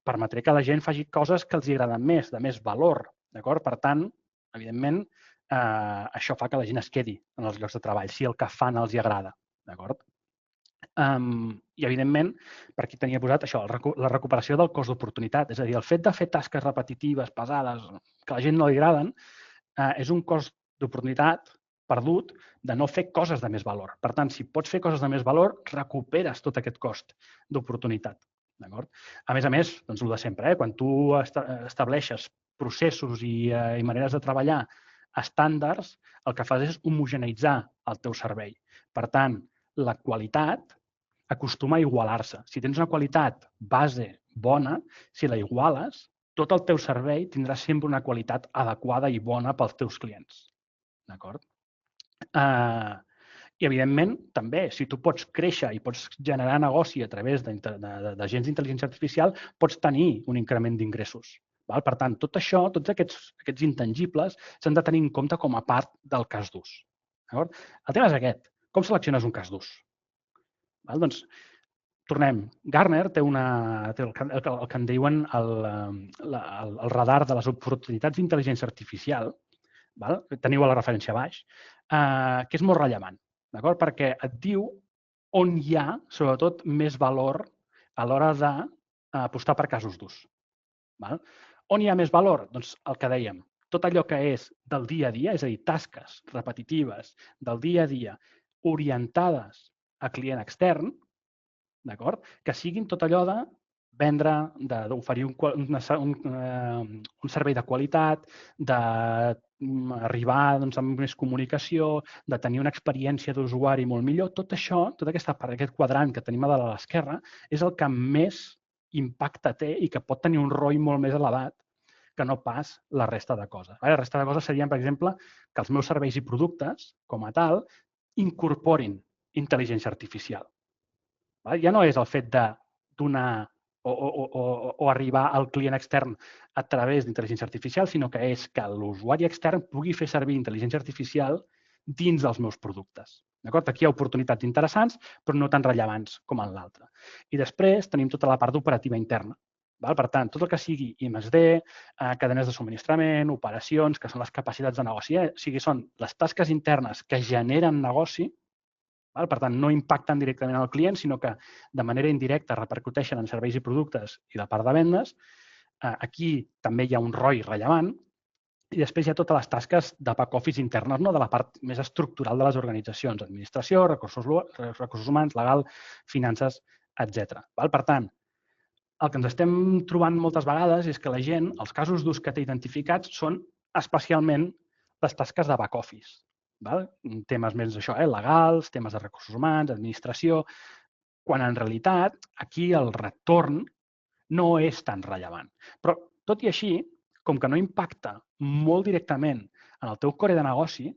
permetré que la gent faci coses que els agraden més, de més valor. Per tant, evidentment, això fa que la gent es quedi en els llocs de treball, si el que fan els agrada. I, evidentment, per aquí tenia posat això, la recuperació del cost d'oportunitat. És a dir, el fet de fer tasques repetitives, pesades, que a la gent no li agraden, és un cost d'oportunitat perdut de no fer coses de més valor. Per tant, si pots fer coses de més valor, recuperes tot aquest cost d'oportunitat. A més, doncs el de sempre, quan tu estableixes processos i maneres de treballar estàndards, el que fas és homogeneïtzar el teu servei. Per tant, la qualitat acostuma a igualar-se. Si tens una qualitat base bona, si la iguales, tot el teu servei tindrà sempre una qualitat adequada i bona pels teus clients. D'acord? I, evidentment, també, si tu pots créixer i pots generar negoci a través d'agents d'intel·ligència artificial, pots tenir un increment d'ingressos. Per tant, tot això, tots aquests intangibles, s'han de tenir en compte com a part del cas d'ús. El tema és aquest. Com selecciones un cas d'ús? Doncs, tornem. Gartner té el que en diuen el radar de les oportunitats d'intel·ligència artificial, teniu a la referència a baix, que és molt rellevant, perquè et diu on hi ha, sobretot, més valor a l'hora d'apostar per casos d'ús. On hi ha més valor? Doncs el que dèiem, tot allò que és del dia a dia, és a dir, tasques repetitives del dia a dia orientades a client extern, que siguin tot allò de vendre, d'oferir un servei de qualitat, d'arribar amb més comunicació, de tenir una experiència d'usuari molt millor. Tot això, tot aquest quadrant que tenim a dalt a l'esquerra, és el que més impacte té i que pot tenir un ROI molt més elevat que no pas la resta de coses. La resta de coses serien, per exemple, que els meus serveis i productes, com a tal, incorporin intel·ligència artificial. Ja no és el fet de donar o arribar al client extern a través d'intel·ligència artificial, sinó que és que l'usuari extern pugui fer servir intel·ligència artificial dins dels meus productes. Aquí hi ha oportunitats interessants, però no tan rellevants com en l'altre. I després tenim tota la part d'operativa interna. Per tant, tot el que sigui I+D, cadenes de subministrament, operacions, que són les capacitats de negoci, o sigui, són les tasques internes que generen negoci, Per tant, no impacten directament al client, sinó que de manera indirecta repercuteixen en serveis i productes i la part de vendes. Aquí també hi ha un ROI rellevant i després hi ha totes les tasques de back-office internes, de la part més estructural de les organitzacions, administració, recursos humans, legal, finances, etc. Per tant, el que ens estem trobant moltes vegades és que la gent, els casos d'ús que té identificats són especialment les tasques de back-office. Temes més d'això, legals, temes de recursos humans, administració, quan en realitat aquí el retorn no és tan rellevant. Però, tot i així, com que no impacta molt directament en el teu core de negoci,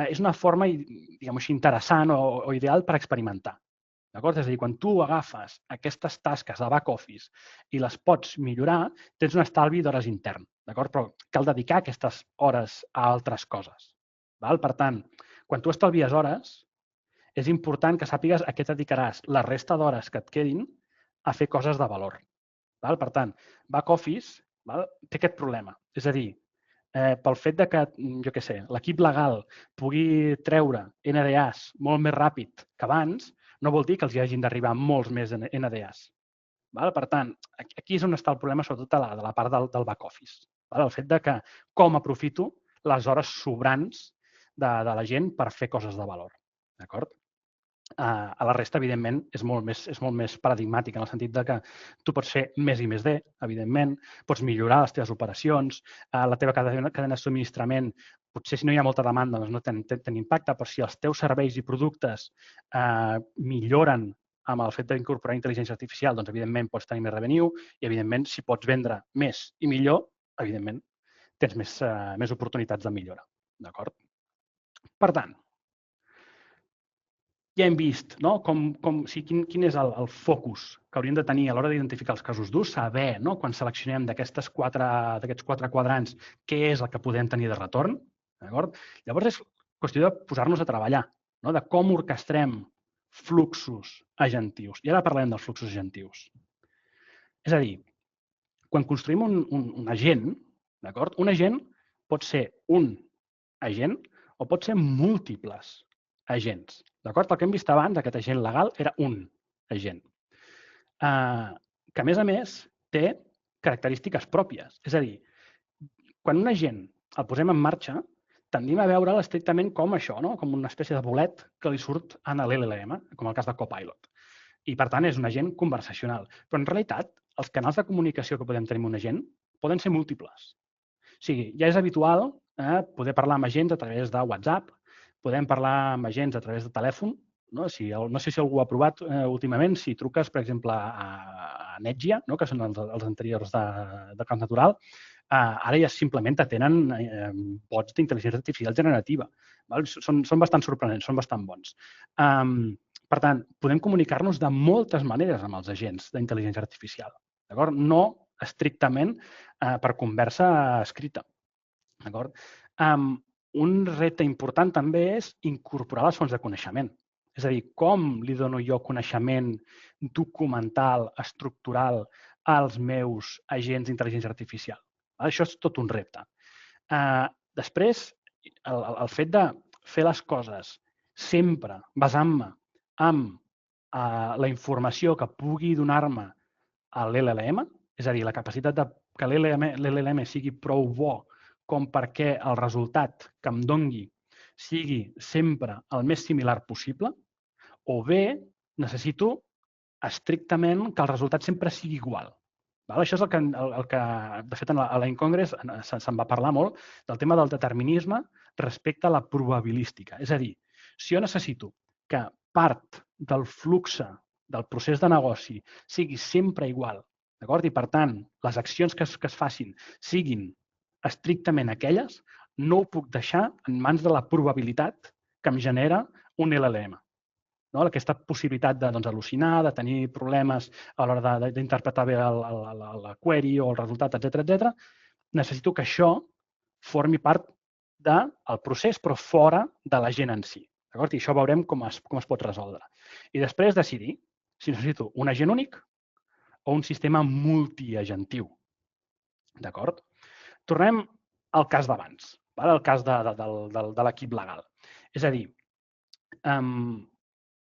és una forma, diguem-ho així, interessant o ideal per experimentar. D'acord? És a dir, quan tu agafes aquestes tasques de back-office i les pots millorar, tens un estalvi d'hores intern. D'acord? Però cal dedicar aquestes hores a altres coses. Per tant, quan tu estalvies hores, és important que sàpigues a què et dedicaràs la resta d'hores que et quedin a fer coses de valor. Per tant, back-office té aquest problema. És a dir, pel fet de que, jo què sé, l'equip legal pugui treure NDAs molt més ràpid que abans, no vol dir que els hi hagin d'arribar molts més NDAs. Per tant, aquí és on està el problema, sobretot de la part del back-office. El fet de que com aprofito les hores sobrants de la gent per fer coses de valor. D'acord? A la resta, evidentment, és molt més paradigmàtic en el sentit de que tu pots fer més i més D, evidentment, pots millorar les teves operacions, la teva cadena de subministrament, potser si no hi ha molta demanda doncs no ten impacte, però si els teus serveis i productes milloren amb el fet d'incorporar intel·ligència artificial, doncs evidentment pots tenir més revenue i evidentment si pots vendre més i millor, evidentment tens més oportunitats de millora. D'acord? Per tant, ja hem vist quin és el focus que hauríem de tenir a l'hora d'identificar els casos d'ús, saber quan seleccionem d'aquests quatre quadrants què és el que podem tenir de retorn. Llavors és qüestió de posar-nos a treballar, de com orquestrem fluxos agentius. I ara parlem dels fluxos agentius. És a dir, quan construïm un agent, un agent pot ser un agent o pot ser múltiples agents. D'acord? El que hem vist abans, aquest agent legal, era un agent. Que, a més, té característiques pròpies. És a dir, quan un agent el posem en marxa, tendim a veure'l estrictament com això, com una espècie de bolet que li surt en l'LLM, com el cas de Copilot. I, per tant, és un agent conversacional. Però, en realitat, els canals de comunicació que podem tenir amb un agent poden ser múltiples. O sigui, ja és habitual poder parlar amb agents a través de WhatsApp, podem parlar amb agents a través de telèfon. No sé si algú ha provat últimament, si truques, per exemple, a Netgia, que són els anteriors de Camp Natural, ara ja simplement t'atenen bots d'intel·ligència artificial generativa. Són bastant sorprenents, són bastant bons. Per tant, podem comunicar-nos de moltes maneres amb els agents d'intel·ligència artificial. No estrictament per conversa escrita. Un repte important també és incorporar les fonts de coneixement. És a dir, com li dono jo coneixement documental, estructural als meus agents d'intel·ligència artificial? Això és tot un repte. Després, el fet de fer les coses sempre basant-me en la informació que pugui donar-me a l'LLM, és a dir, la capacitat que l'LLM sigui prou bo com perquè el resultat que em dongui sigui sempre el més similar possible, o bé necessito estrictament que el resultat sempre sigui igual. Això és el que de fet, a l'Incongress se'n va parlar molt del tema del determinisme respecte a la probabilística. És a dir, si jo necessito que part del flux del procés de negoci sigui sempre igual, i per tant, les accions que es facin siguin estrictament aquelles, no ho puc deixar en mans de la probabilitat que em genera un LLM. Aquesta possibilitat d'al·lucinar, de tenir problemes a l'hora d'interpretar bé la query o el resultat, etc. Necessito que això formi part del procés, però fora de l'agent en si. I això veurem com es pot resoldre. I després decidir si necessito un agent únic o un sistema multiagentiu. D'acord? Tornem al cas d'abans, al cas de l'equip legal. És a dir,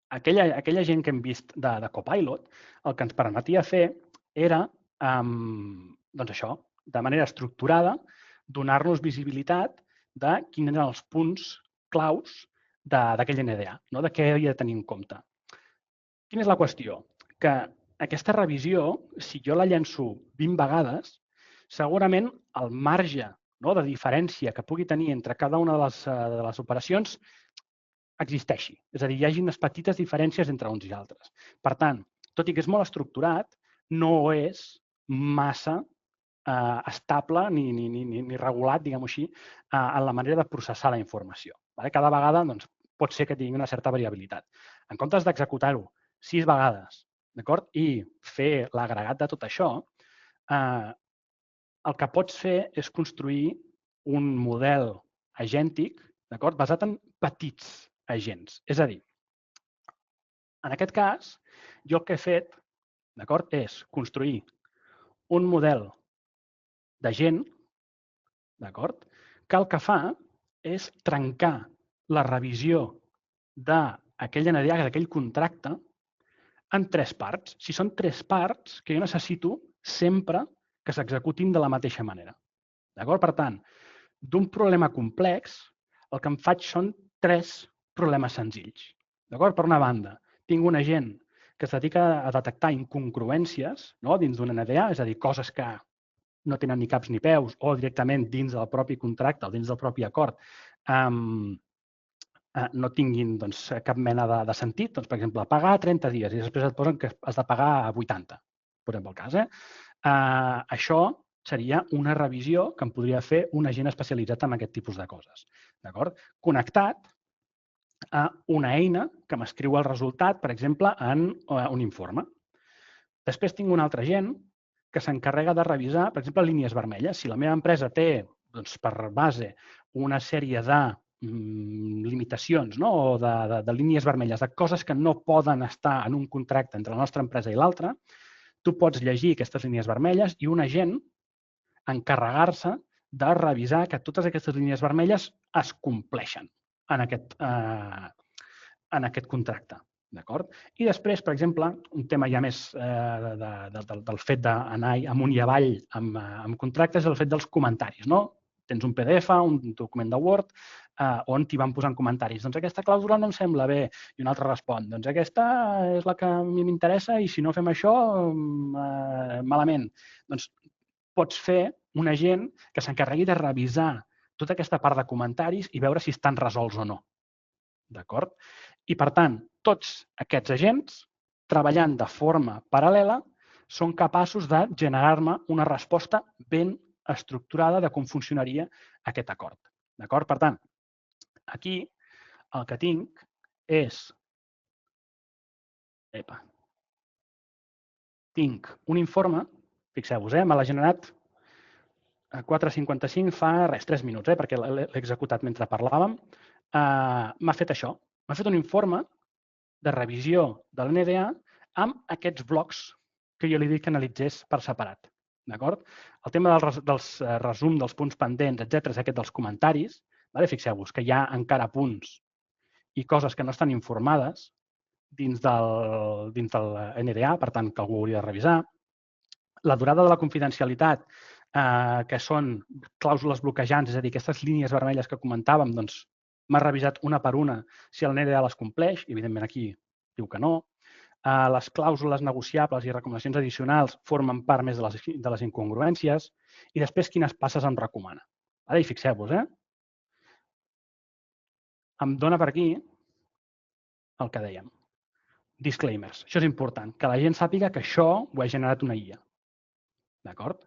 aquella gent que hem vist de Copilot, el que ens permetia fer era, doncs això, de manera estructurada, donar-nos visibilitat de quins eren els punts claus d'aquell NDA, no? De què havia de tenir en compte. Quina és la qüestió? Que aquesta revisió, si jo la llenço 20 vegades, segurament el marge, no, de diferència que pugui tenir entre cada una de les operacions existeixi. És a dir, hi hagi unes petites diferències entre uns i altres. Per tant, tot i que és molt estructurat, no és massa estable ni regulat, diguem-ho així, en la manera de processar la informació. Cada vegada doncs, pot ser que tingui una certa variabilitat. En comptes d'executar-ho 6 vegades, d'acord, i fer l'agregat de tot això, el que pots fer és construir un model agèntic, d'acord, basat en petits agents. És a dir, en aquest cas, jo el que he fet, d'acord, és construir un model d'agent, d'acord, que el que fa és trencar la revisió d'aquell NDA, d'aquell contracte, en 3 parts. Si són 3 parts que jo necessito sempre que s'executin de la mateixa manera. D'acord? Per tant, d'un problema complex, el que em faig són 3 problemes senzills. D'acord? Per una banda, tinc un agent que es dedica a detectar incongruències, no, dins d'un NDA, és a dir, coses que no tenen ni caps ni peus o directament dins del propi contracte o dins del propi acord no tinguin doncs, cap mena de sentit. Doncs, per exemple, pagar 30 dies i després et posen que has de pagar 80, posem pel cas. Això seria una revisió que em podria fer un agent especialitzat en aquest tipus de coses. Connectat a una eina que m'escriu el resultat, per exemple, en un informe. Després tinc un altre agent que s'encarrega de revisar, per exemple, línies vermelles. Si la meva empresa té doncs, per base una sèrie de limitacions, no? O de línies vermelles, de coses que no poden estar en un contracte entre la nostra empresa i l'altra, tu pots llegir aquestes línies vermelles i un agent encarregar-se de revisar que totes aquestes línies vermelles es compleixen en aquest contracte. I després, per exemple, un tema ja més del fet d'anar amunt i avall amb contractes és el fet dels comentaris. Tens un PDF, un document de Word, on t'hi van posant comentaris. Doncs aquesta clàusula no em sembla bé. I un altre respon, doncs aquesta és la que a mi m'interessa i si no fem això, malament. Doncs pots fer un agent que s'encarregui de revisar tota aquesta part de comentaris i veure si estan resolts o no. D'acord? I, per tant, tots aquests agents, treballant de forma paral·lela, són capaços de generar-me una resposta ben estructurada de com funcionaria aquest acord. D'acord? Per tant, aquí el que tinc és... Tinc un informe, fixeu-vos, me l'ha generat a 4:55 fa 3 minuts, perquè l'he executat mentre parlàvem. M'ha fet això. M'ha fet un informe de revisió de l'NDA amb aquests blocs que jo li dic que analitzés per separat. D'acord? El tema dels resum dels punts pendents, etc., és aquest dels comentaris. Fixeu-vos que hi ha encara punts i coses que no estan informades dins del NDA, per tant, que algú hauria de revisar. La durada de la confidencialitat, que són clàusules bloquejants, és a dir, aquestes línies vermelles que comentàvem, doncs m'ha revisat una per una si el NDA les compleix, i evidentment aquí diu que no. Les clàusules negociables i recomanacions addicionals formen part més de les incongruències. I després, quines passes em recomana. I fixeu-vos, em dona per aquí el que dèiem. Disclaimers. Això és important, que la gent sàpiga que això ho ha generat una IA. D'acord?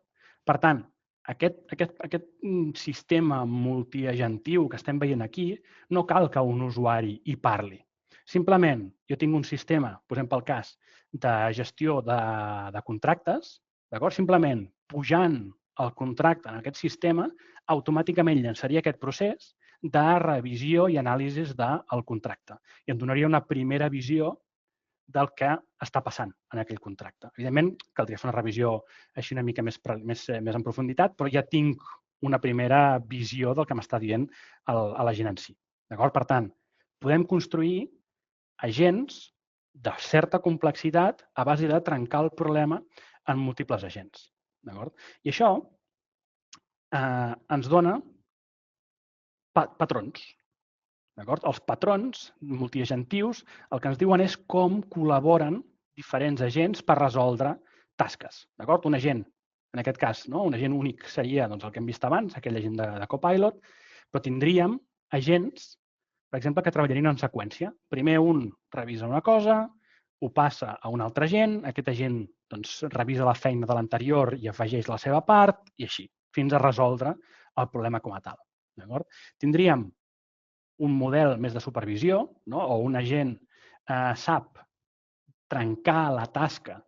Per tant, aquest sistema multiagentiu que estem veient aquí, no cal que un usuari hi parli. Simplement, jo tinc un sistema, posem pel cas, de gestió de contractes, d'acord? Simplement, pujant el contracte en aquest sistema, automàticament llançaria aquest procés de revisió i anàlisi del contracte. I em donaria una primera visió del que està passant en aquell contracte. Evidentment, caldria fer una revisió així una mica més en profunditat, però ja tinc una primera visió del que m'està dient l'agent en si. D'acord? Per tant, podem construir agents de certa complexitat a base de trencar el problema en múltiples agents. I això ens dona patrons. Els patrons multiagentius el que ens diuen és com col·laboren diferents agents per resoldre tasques. Un agent, en aquest cas, un agent únic seria el que hem vist abans, aquell agent de Copilot, però tindríem agents, per exemple, que treballarien en seqüència. Primer un revisa una cosa, ho passa a un altre agent, aquest agent revisa la feina de l'anterior i afegeix la seva part, i així, fins a resoldre el problema com a tal. Tindríem un model més de supervisió, o un agent sap trencar la tasca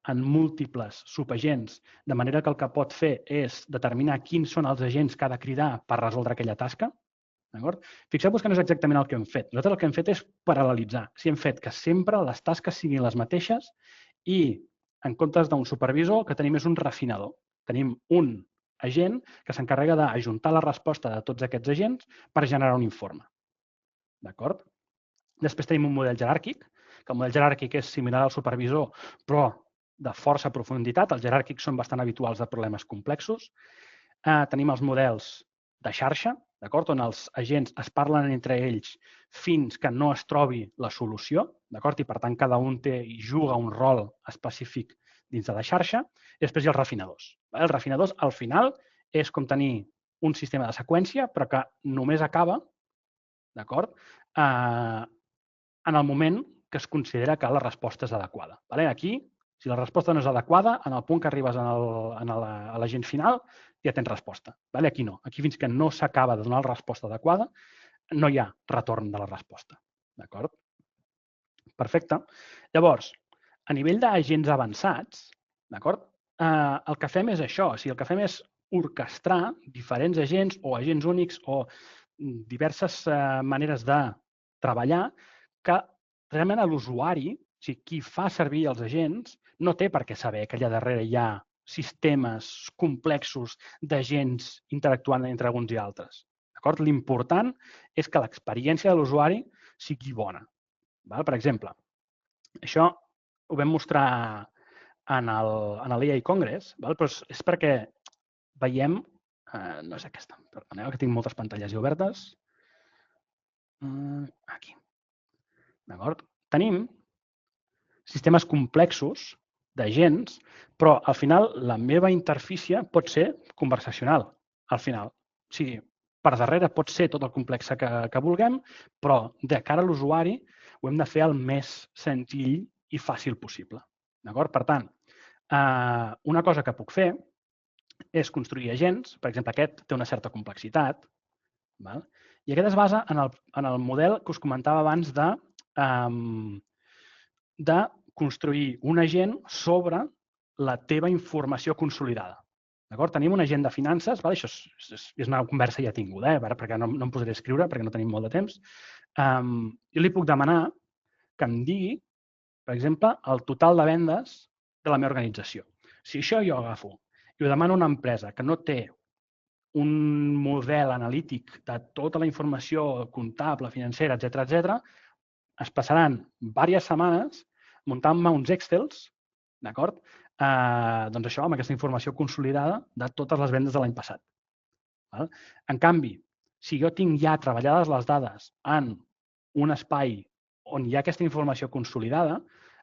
en múltiples subagents, de manera que el que pot fer és determinar quins són els agents que ha de cridar per resoldre aquella tasca. Fixeu-vos que no és exactament el que hem fet. Nosaltres el que hem fet és paral·lelitzar. Hem fet que sempre les tasques siguin les mateixes i, en comptes d'un supervisor, el que tenim és un refinador. Tenim un agent que s'encarrega d'ajuntar la resposta de tots aquests agents per generar un informe. Després tenim un model jeràrquic, que el model jeràrquic és similar al supervisor, però de força profunditat. Els jeràrquics són bastant habituals de problemes complexos. Tenim els models de xarxa, on els agents es parlen entre ells fins que no es trobi la solució, i per tant cada un té i juga un rol específic dins de la xarxa. I després hi ha els refinadors. Els refinadors, al final, és com tenir un sistema de seqüència, però que només acaba en el moment que es considera que la resposta és adequada. Aquí, si la resposta no és adequada, en el punt que arribes a l'agent final, ja tens resposta. Aquí no. Aquí, fins que no s'acaba de donar la resposta adequada, no hi ha retorn de la resposta. Perfecte. Llavors, a nivell d'agents avançats, el que fem és això. El que fem és orquestrar diferents agents o agents únics o diverses maneres de treballar que realment l'usuari, qui fa servir els agents, no té per què saber que allà darrere hi ha sistemes complexos d'agents interactuant entre uns i altres. L'important és que l'experiència de l'usuari sigui bona. Per exemple, això ho vam mostrar en l'AI Congress, però és perquè veiem... No és aquesta, perdoneu, que tinc moltes pantalles obertes. Aquí. Tenim sistemes complexos d'agents, però al final la meva interfície pot ser conversacional. Al final, o sigui, per darrere pot ser tot el complex que vulguem, però de cara a l'usuari ho hem de fer el més senzill i fàcil possible. Per tant, una cosa que puc fer és construir agents. Per exemple, aquest té una certa complexitat. I aquest es basa en el model que us comentava abans de construir un agent sobre la teva informació consolidada. Tenim un agent de finances, això és una conversa ja tinguda, perquè no em posaré a escriure, perquè no tenim molt de temps. Jo li puc demanar que em digui, per exemple, el total de vendes de la meva organització. Si això jo agafo i ho demano a una empresa que no té un model analític de tota la informació comptable, financera, etc., es passaran diverses setmanes muntant-me uns Excels, doncs això, amb aquesta informació consolidada de totes les vendes de l'any passat. En canvi, si jo tinc ja treballades les dades en un espai on hi ha aquesta informació consolidada,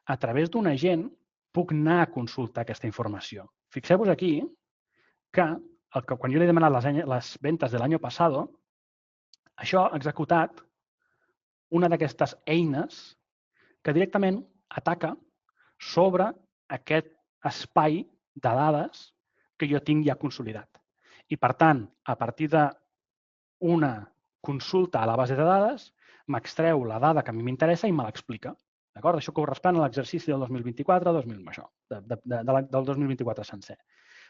a través d'un agent puc anar a consultar aquesta informació. Fixeu-vos aquí que quan jo li he demanat les vendes de l'any passat, això ha executat una d'aquestes eines que directament ataca sobre aquest espai de dades que jo tinc ja consolidat. I, per tant, a partir d'una consulta a la base de dades, m'extreu la dada que a mi m'interessa i me l'explica. Això correspon a l'exercici del 2024, del 2024 sencer.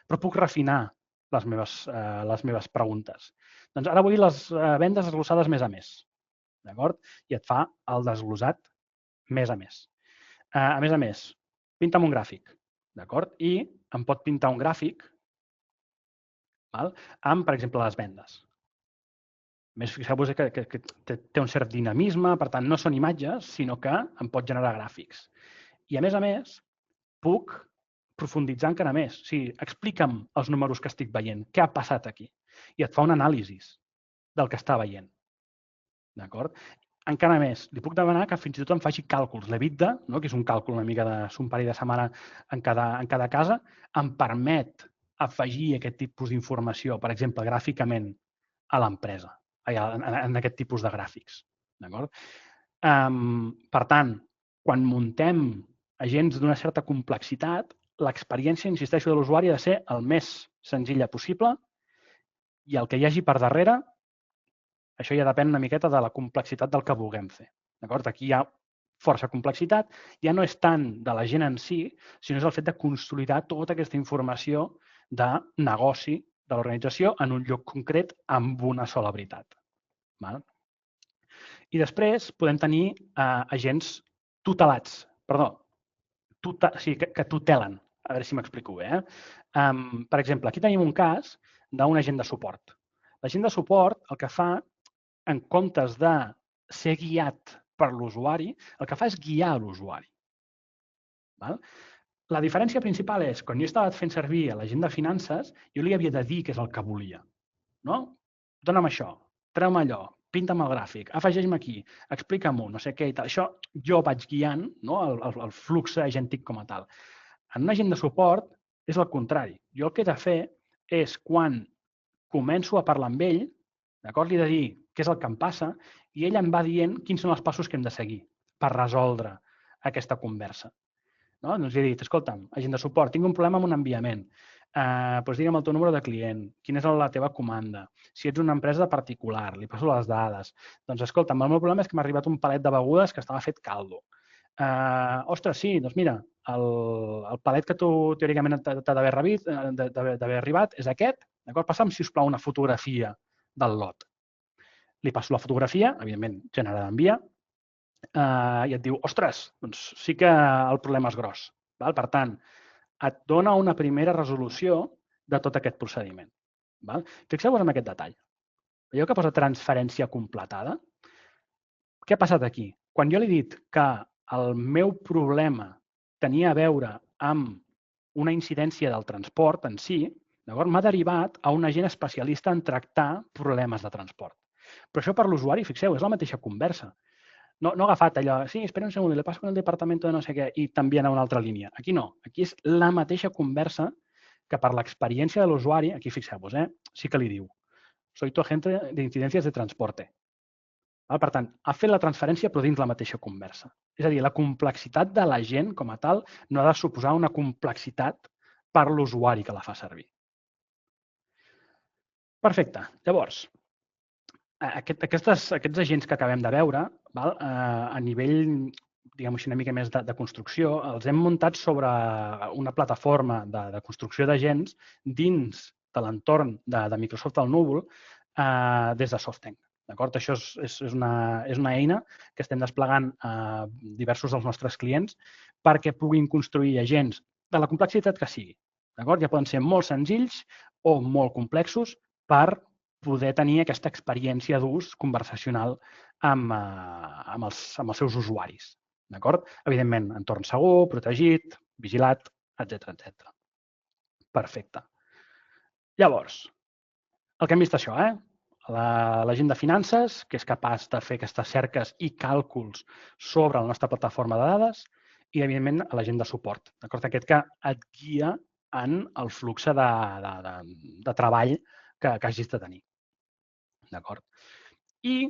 Però puc refinar les meves preguntes. Doncs ara vull les vendes desglossades mes a mes. I et fa el desglossat mes a mes. A més, pinta'm un gràfic. I em pot pintar un gràfic amb, per exemple, les vendes. A més, fixeu-vos que té un cert dinamisme, per tant, no són imatges, sinó que em pot generar gràfics. I, a més, puc profunditzar encara més. O sigui, explica'm els números que estic veient, què ha passat aquí. I et fa un anàlisi del que està veient. D'acord? Encara més, li puc demanar que fins i tot em faci càlculs. L'EBITDA, no? Que és un càlcul una mica de son pare de setmana en cada casa, em permet afegir aquest tipus d'informació, per exemple, gràficament, a l'empresa, en aquest tipus de gràfics. D'acord? Per tant, quan muntem agents d'una certa complexitat, l'experiència, insisteixo, de l'usuari ha de ser el més senzilla possible i el que hi hagi per darrere, això ja depèn una miqueta de la complexitat del que vulguem fer. D'acord? Aquí hi ha força complexitat, ja no és tant de la gent en si, sinó és el fet de consolidar tota aquesta informació de negoci de l'organització en un lloc concret amb una sola veritat. Val? I després podem tenir agents tutelats, que tutelen. A veure si m'explico bé. Per exemple, aquí tenim un cas d'un agent de suport. L'agent de suport el que fa, en comptes de ser guiat per l'usuari, el que fa és guiar l'usuari. La diferència principal és, quan jo estava fent servir a l'agent de finances, jo li havia de dir què és el que volia. No? Dóna'm això, treu-me allò, pinta'm el gràfic, afegeix-me aquí, explica'm-ho, no sé què i tal. Això jo vaig guiant, no? el flux agèntic com a tal. En un agent de suport és el contrari. Jo el que he de fer és, quan començo a parlar amb ell, d'acord, li he de dir què és el que em passa i ell em va dient quins són els passos que hem de seguir per resoldre aquesta conversa. No? Doncs li he dit, escolta'm, agent de suport, tinc un problema amb un enviament. Doncs digue'm el teu número de client, quina és la teva comanda, si ets una empresa particular, li passo les dades. Doncs escolta'm, el meu problema és que m'ha arribat un palet de begudes que estava fet caldo. Ostres, sí, doncs mira, el palet que tu teòricament t'ha d'haver arribat és aquest, d'acord? Passa'm, si us plau, una fotografia del lot. Li passo la fotografia, evidentment generada en via, i et diu, ostres, doncs sí que el problema és gros. Val? Per tant, et dona una primera resolució de tot aquest procediment. Val? Fixeu-vos en aquest detall. Veieu que posa transferència completada? Què ha passat aquí? Quan jo li he dit que el meu problema tenia a veure amb una incidència del transport en si, m'ha derivat a un agent especialista en tractar problemes de transport. Però això per l'usuari, fixeu, és la mateixa conversa. No ha agafat allò, sí, espera un segon, le passo con el departamento de no sé què i t'envien a una altra línia. Aquí no, aquí és la mateixa conversa que per l'experiència de l'usuari, aquí fixeu-vos, sí que li diu, soy tu agente de incidencias de transporte. Per tant, ha fet la transferència però dins la mateixa conversa. És a dir, la complexitat de l'agent com a tal no ha de suposar una complexitat per l'usuari que la fa servir. Perfecte. Llavors, aquests agents que acabem de veure, a nivell, diguem-ho així, una mica més de construcció, els hem muntat sobre una plataforma de construcció d'agents dins de l'entorn de Microsoft al núvol des de SoftTank. D'acord? Això és una eina que estem desplegant a diversos dels nostres clients perquè puguin construir agents de la complexitat que sigui. D'acord? Ja poden ser molt senzills o molt complexos per poder tenir aquesta experiència d'ús conversacional amb els seus usuaris. D'acord? Evidentment, entorn segur, protegit, vigilat, etc. Perfecte. Llavors, el que hem vist això, l'agent de finances, que és capaç de fer aquestes cerques i càlculs sobre la nostra plataforma de dades, i, evidentment, l'agent de suport, d'acord? Aquest que et guia en el flux de treball que hagis de tenir. D'acord? I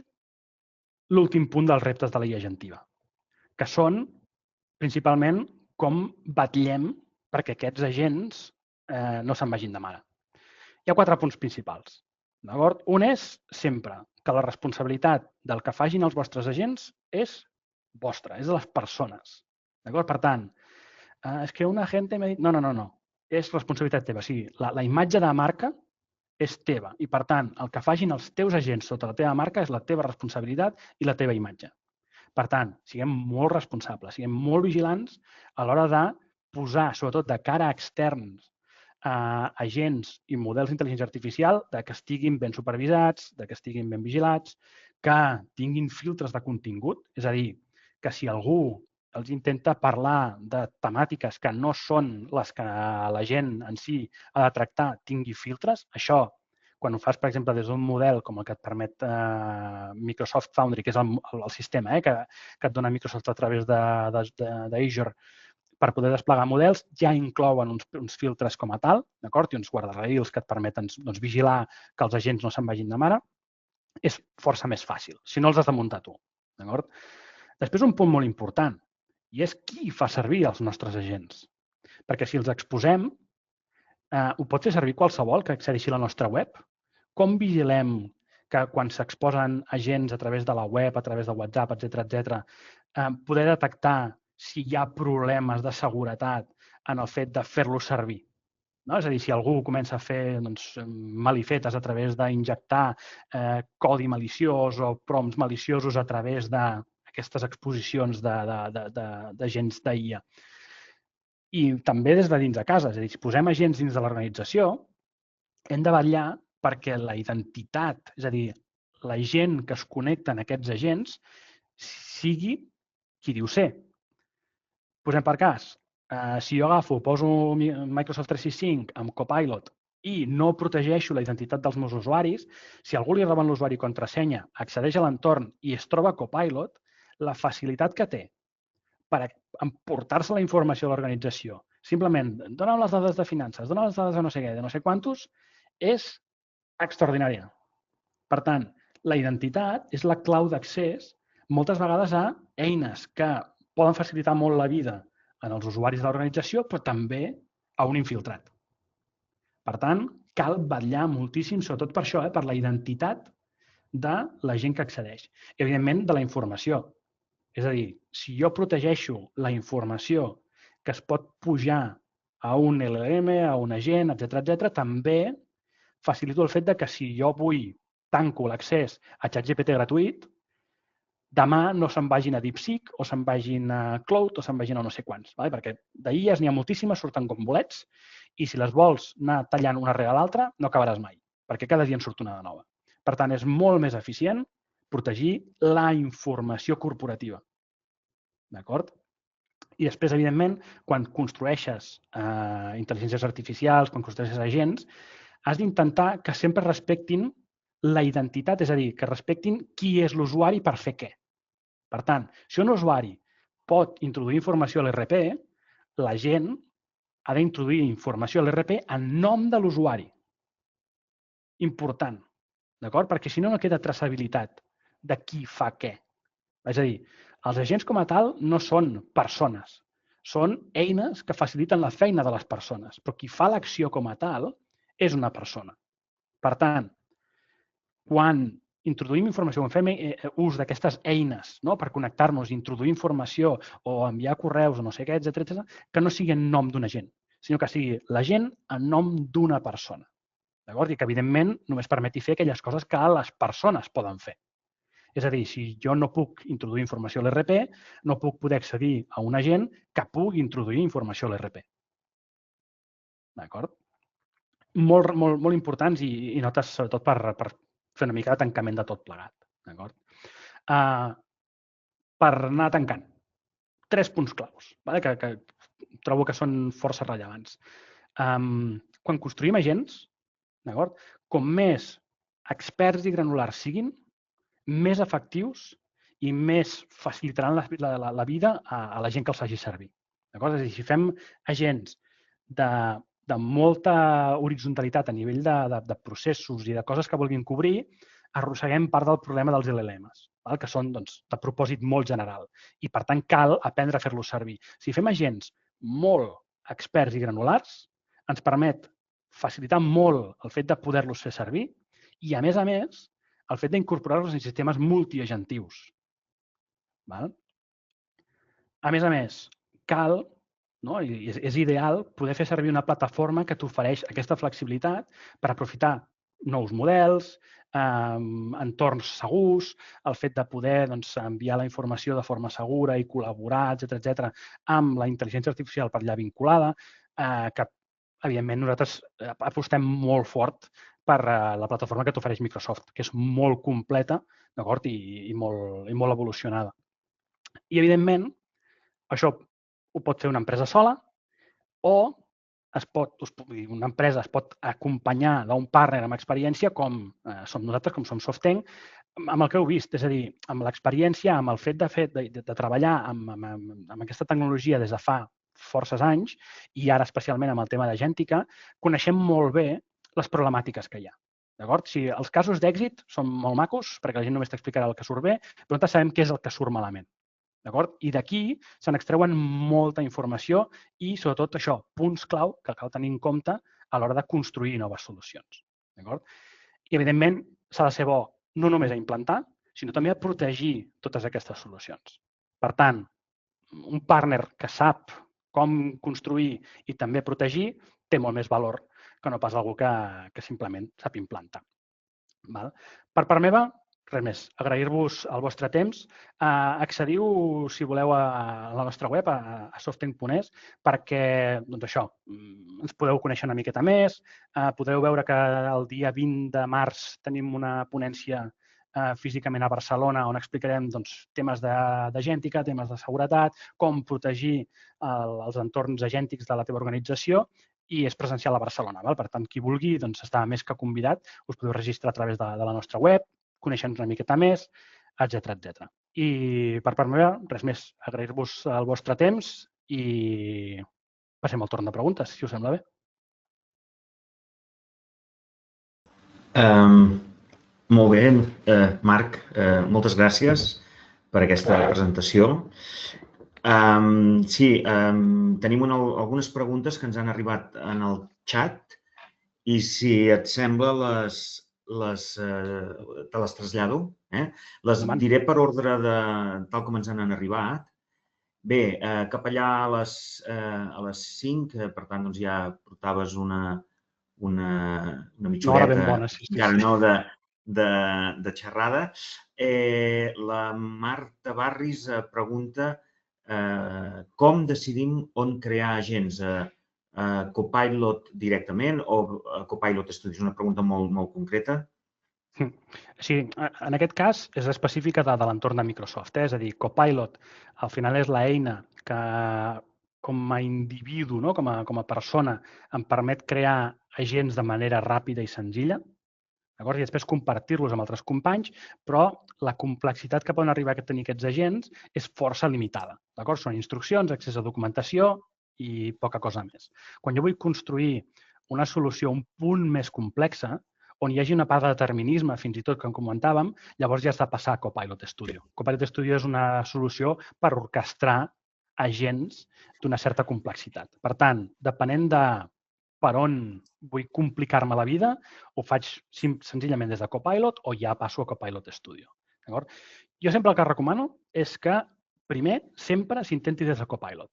l'últim punt dels reptes de la IA agentiva, que són principalment com batllem perquè aquests agents no se'n vagin de mare. Hi ha 4 punts principals. D'acord? Un és sempre que la responsabilitat del que facin els vostres agents és vostra, és de les persones. D'acord? Per tant, és que un agent m'ha dit... No. És responsabilitat teva. O sigui, la imatge de marca és teva i, per tant, el que facin els teus agents sota la teva marca és la teva responsabilitat i la teva imatge. Per tant, siguem molt responsables, siguem molt vigilants a l'hora de posar, sobretot de cara a externs, agents i models d'intel·ligència artificial que estiguin ben supervisats, que estiguin ben vigilats, que tinguin filtres de contingut, és a dir, que si algú els intenta parlar de temàtiques que no són les que la gent en si ha de tractar, tingui filtres. Això, quan ho fas, per exemple, des d'un model com el que et permet Microsoft Foundry, que és el sistema que et dona Microsoft a través d'Azure per poder desplegar models, ja inclouen uns filtres com a tal, d'acord? I uns guardarraïls que et permeten vigilar que els agents no se'n vagin de mare. És força més fàcil, si no els has de muntar tu, d'acord? Després, un punt molt important, i és qui fa servir els nostres agents. Perquè si els exposem, ho pot fer servir qualsevol que accedeixi a la nostra web. Com vigilem que quan s'exposen agents a través de la web, a través de WhatsApp, etc., poder detectar si hi ha problemes de seguretat en el fet de fer-los servir? No? És a dir, si algú comença a fer malifetes a través d'injectar codi maliciós o prompts maliciosos a través d'aquestes exposicions d'agents d'IA. I també des de dins de casa, és a dir, si posem agents dins de l'organització, hem de vetllar perquè la identitat, és a dir, la gent que es connecta en aquests agents, sigui qui diu ser. Posem per cas, si jo agafo, poso Microsoft 365 amb Copilot i no protegeixo la identitat dels meus usuaris, si algú li roben l'usuari i contrasenya, accedeix a l'entorn i es troba Copilot, la facilitat que té per emportar-se la informació a l'organització, simplement dona'm les dades de finances, dona'm les dades de no sé què, de no sé quantos, és extraordinària. Per tant, la identitat és la clau d'accés moltes vegades a eines que poden facilitar molt la vida en els usuaris de l'organització, però també a un infiltrat. Per tant, cal vetllar moltíssim, sobretot per això, per la identitat de la gent que accedeix. I, evidentment, de la informació. És a dir, si jo protegeixo la informació que es pot pujar a un LLM, a un agent, etc., també facilito el fet que si jo tanco l'accés a ChatGPT gratuït, demà no se'n vagin a DeepSeek o se'n vagin a Cloud o se'n vagin a no sé quants. Perquè d'IAs n'hi ha moltíssimes, surten com bolets, i si les vols anar tallant una rere l'altra, no acabaràs mai, perquè cada dia en surt una de nova. Per tant, és molt més eficient protegir la informació corporativa. D'acord? I després, evidentment, quan construeixes intel·ligències artificials, quan construeixes agents, has d'intentar que sempre respectin la identitat, és a dir, que respectin qui és l'usuari per fer què. Per tant, si un usuari pot introduir informació a l'ERP, la gent ha d'introduir informació a l'ERP en nom de l'usuari. Important, d'acord? Perquè si no, no queda traçabilitat de qui fa què. És a dir, els agents com a tal no són persones, són eines que faciliten la feina de les persones, però qui fa l'acció com a tal és una persona. Per tant, quan introduïm informació, quan fem ús d'aquestes eines per connectar-nos, introduir informació o enviar correus o no sé què, etc., que no sigui en nom d'un agent, sinó que sigui l'agent en nom d'una persona. D'acord? I que, evidentment, només permeti fer aquelles coses que les persones poden fer. És a dir, si jo no puc introduir informació a l'ERP, no puc poder accedir a un agent que pugui introduir informació a l'ERP. D'acord? Molt importants i notes, sobretot, per fer una mica de tancament de tot plegat. D'acord? Per anar tancant, 3 punts claus que trobo que són força rellevants. Quan construïm agents, com més experts i granulars siguin, més efectius i més facilitaran la vida a la gent que els faci servir. És a dir, si fem agents de molta horitzontalitat a nivell de processos i de coses que vulguin cobrir, arrosseguem part del problema dels LLMs, que són de propòsit molt general. I, per tant, cal aprendre a fer-los servir. Si fem agents molt experts i granulars, ens permet facilitar molt el fet de poder-los fer servir i, a més, el fet d'incorporar-los en sistemes multiagentius. A més, cal, i és ideal, poder fer servir una plataforma que t'ofereix aquesta flexibilitat per aprofitar nous models, entorns segurs, el fet de poder enviar la informació de forma segura i col·laborar, etc., amb la intel·ligència artificial per allà vinculada, que evidentment, nosaltres apostem molt fort per la plataforma que t'ofereix Microsoft, que és molt completa, d'acord, i molt evolucionada. I, evidentment, això ho pot fer una empresa sola o una empresa es pot acompanyar d'un partner amb experiència com som nosaltres, com som Softenc, amb el que heu vist, és a dir, amb l'experiència, amb el fet de treballar amb aquesta tecnologia des de fa forces anys i ara especialment amb el tema d'agèntica, coneixem molt bé les problemàtiques que hi ha. D'acord? Si els casos d'èxit són molt macos, perquè la gent només t'explicarà el que surt bé, però nosaltres sabem què és el que surt malament. D'acord? I d'aquí se n'extreuen molta informació i, sobretot, això, punts clau que cal tenir en compte a l'hora de construir noves solucions. D'acord? I, evidentment, s'ha de ser bo no només a implantar, sinó també a protegir totes aquestes solucions. Per tant, un partner que sap com construir i també protegir té molt més valor que no pas algú que simplement sap implantar. Val? Per part meva, res més, agrair-vos el vostre temps. Accediu, si voleu, a la nostra web, a softenc.es, perquè, doncs això, ens podeu conèixer una miqueta més. Podreu veure que el dia 20 de març tenim una ponència físicament a Barcelona on explicarem temes d'agèntica, temes de seguretat, com protegir els entorns agèntics de la teva organització i és presencial a Barcelona. Per tant, qui vulgui està més que convidat. Us podeu registrar a través de la nostra web, conèixer-nos una miqueta més, etc. I per part meva, res més. Agrair-vos el vostre temps i passem al torn de preguntes, si us sembla bé. Molt bé, Marc, moltes gràcies per aquesta presentació. Sí, tenim algunes preguntes que ens han arribat en el xat i si et sembla te les trasllado. Les diré per ordre tal com ens han arribat. Bé, cap allà a les 5, per tant, ja portaves una mitjoreta de xerrada. La Marta Barris pregunta com decidim on crear agents, Copilot directament o Copilot Studio? És una pregunta molt concreta. Sí, en aquest cas és específica de l'entorn de Microsoft. És a dir, Copilot al final és l'eina que com a individu, com a persona, em permet crear agents de manera ràpida i senzilla, i després compartir-los amb altres companys, però la complexitat que poden arribar a tenir aquests agents és força limitada. Són instruccions, accés a documentació i poca cosa més. Quan jo vull construir una solució un punt més complexa, on hi hagi una part de determinisme, fins i tot, com comentàvem, llavors ja has de passar a Copilot Studio. Copilot Studio és una solució per orquestrar agents d'una certa complexitat. Per tant, depenent de per on vull complicar-me la vida, ho faig senzillament des de Copilot o ja passo a Copilot Studio. Jo sempre el que recomano és que primer sempre s'intenti des de Copilot,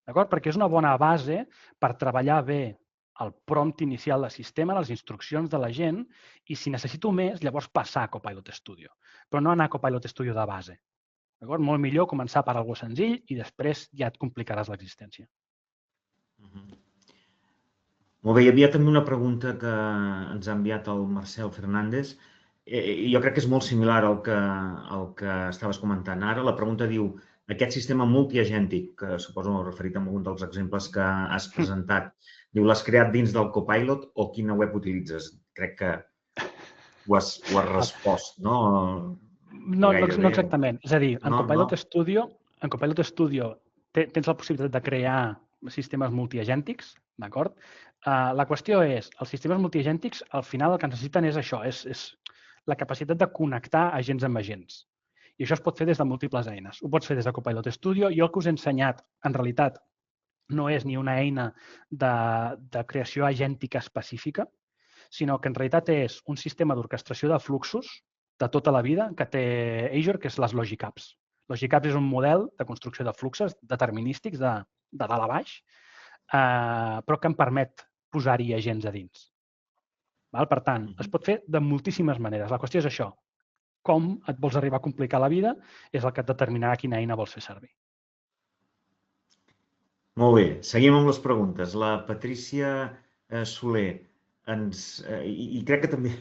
perquè és una bona base per treballar bé el prompt inicial del sistema, les instruccions de la gent, i si necessito més, llavors passar a Copilot Studio, però no anar a Copilot Studio de base. Molt millor començar per alguna cosa senzill i després ja et complicaràs l'existència. Molt bé, hi havia també una pregunta que ens ha enviat el Marcel Fernández. Jo crec que és molt similar al que estaves comentant ara. La pregunta diu, aquest sistema multiagèntic, que suposo referit a algun dels exemples que has presentat, diu, l'has creat dins del Copilot o quina web utilitzes? Crec que ho has respost, no? No exactament. És a dir, en Copilot Studio tens la possibilitat de crear sistemes multiagèntics, d'acord? La qüestió és, els sistemes multiagèntics, al final el que necessiten és això, és la capacitat de connectar agents amb agents. I això es pot fer des de múltiples eines. Ho pots fer des de Copilot Studio. Jo el que us he ensenyat, en realitat, no és ni una eina de creació agèntica específica, sinó que en realitat és un sistema d'orquestració de fluxos de tota la vida que té Azure, que és les Logic Apps. Logic Apps és un model de construcció de fluxos determinístics de dalt a baix, però que em permet posar-hi agents a dins. Per tant, es pot fer de moltíssimes maneres. La qüestió és això. Com et vols arribar a complicar la vida és el que et determinarà quina eina vols fer servir. Molt bé, seguim amb les preguntes. La Patrícia Soler i crec que també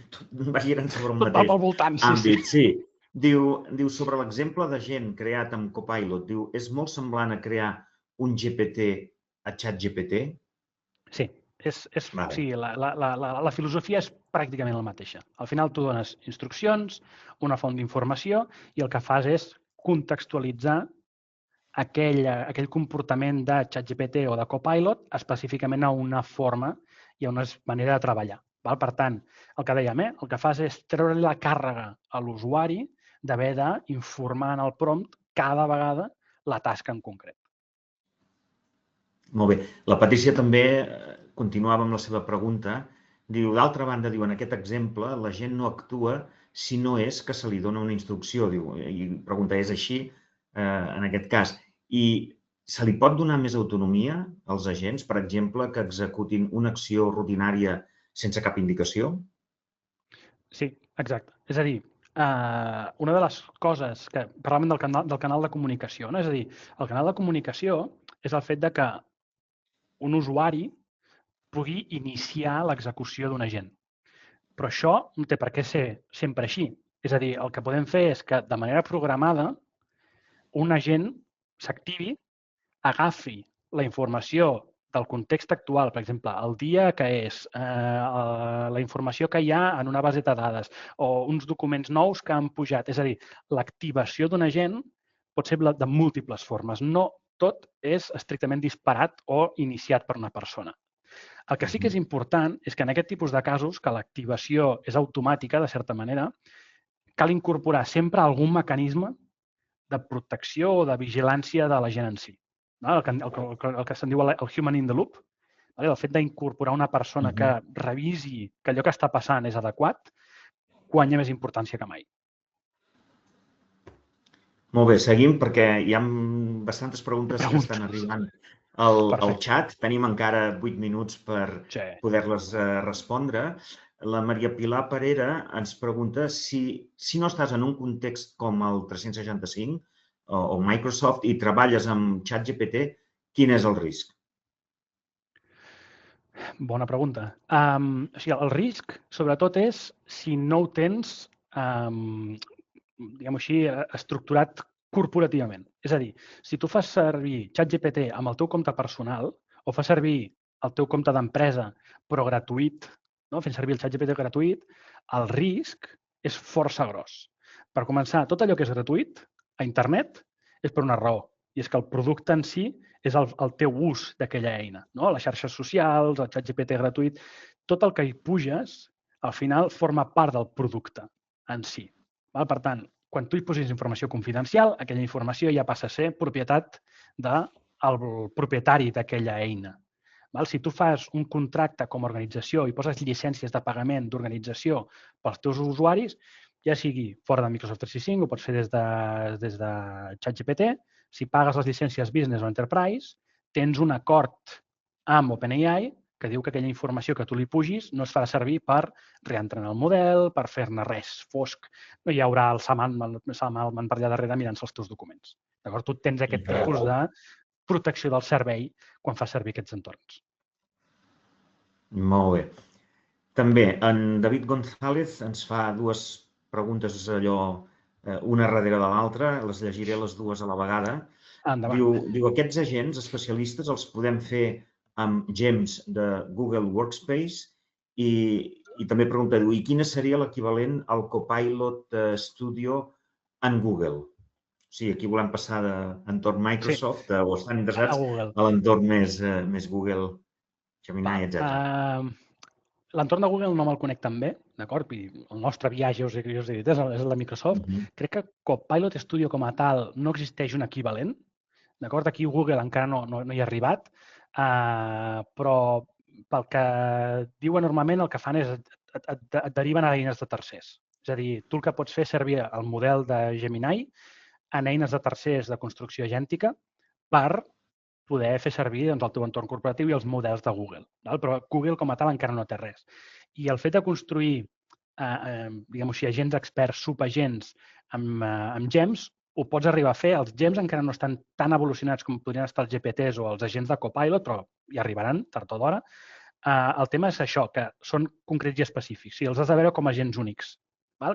va girant sobre un Tot va mateix pel voltant, sí, sí. àmbit, sí. Diu sobre l'exemple de gent creat amb Copilot, diu, és molt semblant a crear un GPT a ChatGPT? Sí, o Vale. sigui, la filosofia és pràcticament la mateixa. Al final tu dones instruccions, una font d'informació i el que fas és contextualitzar aquell comportament de ChatGPT o de Copilot específicament a una forma i a una manera de treballar. Val? Per tant, el que dèiem, el que fas és treure la càrrega a l'usuari d'haver d'informar en el prompt cada vegada la tasca en concret. Molt bé. La Patrícia també continuava amb la seva pregunta. Diu, d'altra banda, diu, en aquest exemple, la gent no actua si no és que se li dona una instrucció. Diu, i pregunta, és així en aquest cas? I se li pot donar més autonomia als agents, per exemple, que executin una acció rutinària sense cap indicació? Sí, exacte. És a dir, una de les coses que parlàvem del canal de comunicació, no? És a dir, el canal de comunicació és el fet de que un usuari pugui iniciar l'execució d'un agent. Però això no té per què ser sempre així. És a dir, el que podem fer és que de manera programada un agent s'activi, agafi la informació del context actual, per exemple, el dia que és, la informació que hi ha en una base de dades o uns documents nous que han pujat. És a dir, l'activació d'un agent pot ser de múltiples formes. No tot és estrictament disparat o iniciat per una persona. El que sí que és important és que en aquest tipus de casos, que l'activació és automàtica, de certa manera, cal incorporar sempre algun mecanisme de protecció o de vigilància de la gent en si. El que se'n diu el human in the loop, el fet d'incorporar una persona que revisi que allò que està passant és adequat, guanya més importància que mai. Molt bé, seguim perquè hi ha bastantes preguntes que estan arribant al xat. Tenim encara 8 minuts per poder-les respondre. La Maria Pilar Parera ens pregunta si no estàs en un context com el 365 o Microsoft i treballes amb ChatGPT, quin és el risc? Bona pregunta. O sigui, el risc, sobretot, és si no ho tens, diguem-ho així, estructurat corporativament. És a dir, si tu fas servir ChatGPT amb el teu compte personal o fas servir el teu compte d'empresa però gratuït, no? Fent servir el ChatGPT gratuït, el risc és força gros. Per començar, tot allò que és gratuït a internet és per una raó, i és que el producte en si és el teu ús d'aquella eina. No? Les xarxes socials, el ChatGPT gratuït, tot el que hi puges, al final forma part del producte en si. Val? Per tant, quan tu hi posis informació confidencial, aquella informació ja passa a ser propietat del propietari d'aquella eina. Val? Si tu fas un contracte com a organització i poses llicències de pagament d'organització pels teus usuaris, ja sigui fora de Microsoft 365, ho pots fer des de ChatGPT, si pagues les llicències Business o Enterprise, tens un acord amb OpenAI que diu que aquella informació que tu li pugis no es farà servir per reentrenar el model, per fer-ne res fosc. No hi haurà el Salman per allà darrere mirant-se els teus documents. D'acord? Tu tens aquest tipus de protecció del servei quan fas servir aquests entorns. Molt bé. També en David González ens fa dues preguntes allò una darrere de l'altra, les llegiré les dues a la vegada. Diu, aquests agents especialistes els podem fer amb GEMS de Google Workspace i també pregunta, diu, i quina seria l'equivalent al Copilot Studio en Google? O sigui, aquí volem passar d'entorn Microsoft o estan interessats a l'entorn més Google, Gemini, etc. L'entorn de Google no me'l conec tan bé, d'acord? El nostre viatge, us he dit, és el de Microsoft. Crec que Copilot Studio com a tal no existeix un equivalent, d'acord? Aquí Google encara no hi ha arribat, però pel que diuen normalment el que fan és et deriven a eines de tercers. És a dir, tu el que pots fer és servir el model de Gemini en eines de tercers de construcció agèntica per poder fer servir el teu entorn corporatiu i els models de Google. Però Google com a tal encara no té res. I el fet de construir, diguem-ho així, agents experts, subagents amb GEMS ho pots arribar a fer. Els gems encara no estan tan evolucionats com podrien estar els GPTs o els agents de Copilot, però hi arribaran tard o d'hora. El tema és això, que són concrets i específics. Els has de veure com a agents únics,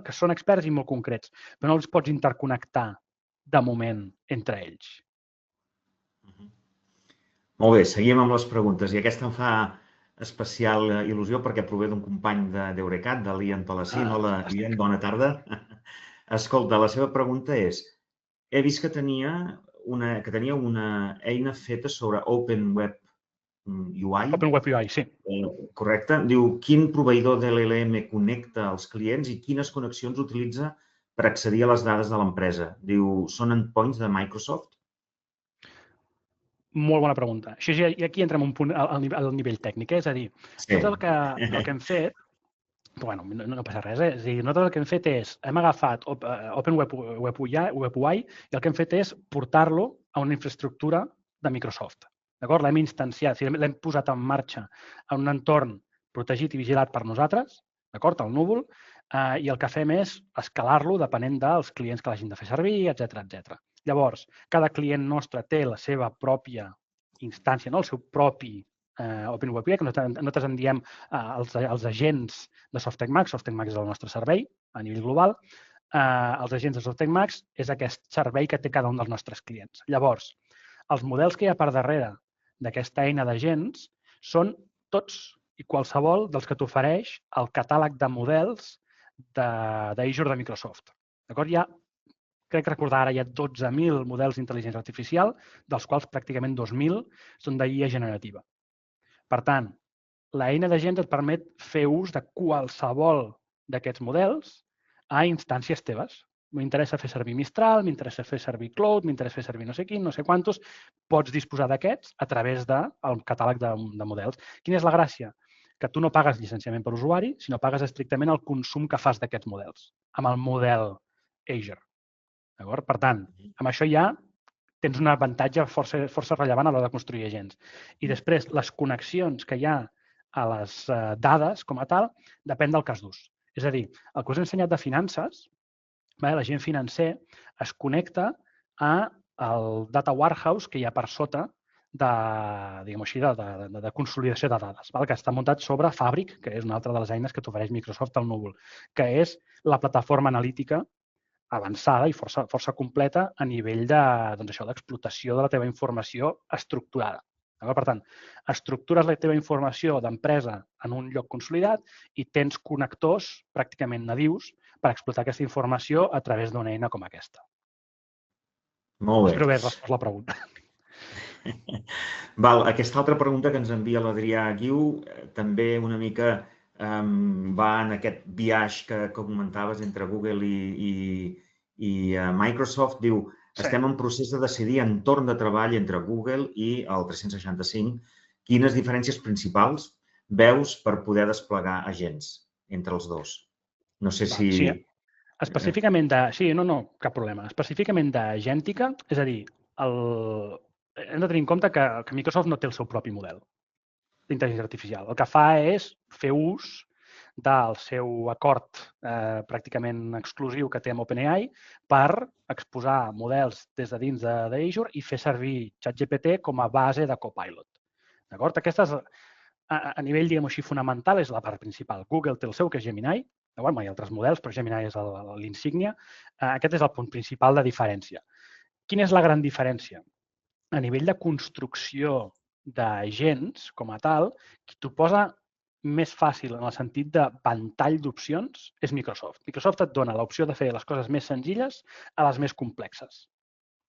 que són experts i molt concrets, però no els pots interconnectar de moment entre ells. Molt bé, seguim amb les preguntes. I aquesta em fa especial il·lusió perquè prové d'un company d'Eurecat, de l'Ian Palacín. Hola, Ian, bona tarda. Escolta, la seva pregunta és: he vist que tenia una eina feta sobre Open Web UI. Open Web UI, sí. Correcte. Diu, quin proveïdor de l'LLM connecta als clients i quines connexions utilitza per accedir a les dades de l'empresa? Diu, són endpoints de Microsoft? Molt bona pregunta. Això ja, i aquí entrem un punt al nivell tècnic. És a dir, tot el que hem fet, bueno, no passa res, És a dir, nosaltres el que hem fet és, hem agafat Open Web UI i el que hem fet és portar-lo a una infraestructura de Microsoft. D'acord? L'hem instanciat, l'hem posat en marxa en un entorn protegit i vigilat per nosaltres, d'acord? Al núvol, i el que fem és escalar-lo depenent dels clients que l'hagin de fer servir, etc. Llavors, cada client nostre té la seva pròpia instància, el seu propi Open Web UI, que nosaltres en diem els agents de SoftTech Max. SoftTech Max és el nostre servei a nivell global. Els agents de SoftTech Max és aquest servei que té cada un dels nostres clients. Llavors, els models que hi ha per darrere d'aquesta eina d'agents són tots i qualsevol dels que t'ofereix el catàleg de models d'Azure de Microsoft. D'acord? Crec recordar ara, hi ha 12.000 models d'intel·ligència artificial, dels quals pràcticament 2.000 són d'IA generativa. Per tant, l'eina d'agents et permet fer ús de qualsevol d'aquests models a instàncies teves. M'interessa fer servir Mistral, m'interessa fer servir Cloud, m'interessa fer servir no sé quin, no sé quantos. Pots disposar d'aquests a través del catàleg de models. Quina és la gràcia? Que tu no pagues llicenciament per usuari, sinó pagues estrictament el consum que fas d'aquests models, amb el model Azure. Per tant, amb això ja tens un avantatge força rellevant a l'hora de construir agents. I després, les connexions que hi ha a les dades com a tal depèn del cas d'ús. És a dir, el que us he ensenyat de finances, l'agent financer es connecta al data warehouse que hi ha per sota de consolidació de dades, que està muntat sobre Fabric, que és una altra de les eines que t'ofereix Microsoft al núvol, que és la plataforma analítica avançada i força completa a nivell d'explotació de la teva informació estructurada. Per tant, estructures la teva informació d'empresa en un lloc consolidat i tens connectors pràcticament nadius per explotar aquesta informació a través d'una eina com aquesta. Molt bé. Espero haver respost la pregunta. Aquesta altra pregunta que ens envia l'Adrià Guiu també una mica va en aquest biaix que comentaves entre Google i Microsoft. Diu, estem en procés de decidir entorn de treball entre Google i el 365. Quines diferències principals veus per poder desplegar agents entre els dos? No sé si... Sí, específicament Sí, no, cap problema. Específicament d'agèntica, és a dir, hem de tenir en compte que Microsoft no té el seu propi model d'intel·ligència artificial. El que fa és fer ús del seu acord pràcticament exclusiu que té amb OpenAI per exposar models des de dins d'Azure i fer servir ChatGPT com a base de Copilot. D'acord? Aquesta és, a nivell, diguem-ho així, fonamental, és la part principal. Google té el seu, que és Gemini. Hi ha altres models, però Gemini és l'insígnia. Aquest és el punt principal de diferència. Quina és la gran diferència? A nivell de construcció d'agents com a tal, qui t'ho posa més fàcil en el sentit de ventall d'opcions és Microsoft. Microsoft et dona l'opció de fer les coses més senzilles a les més complexes.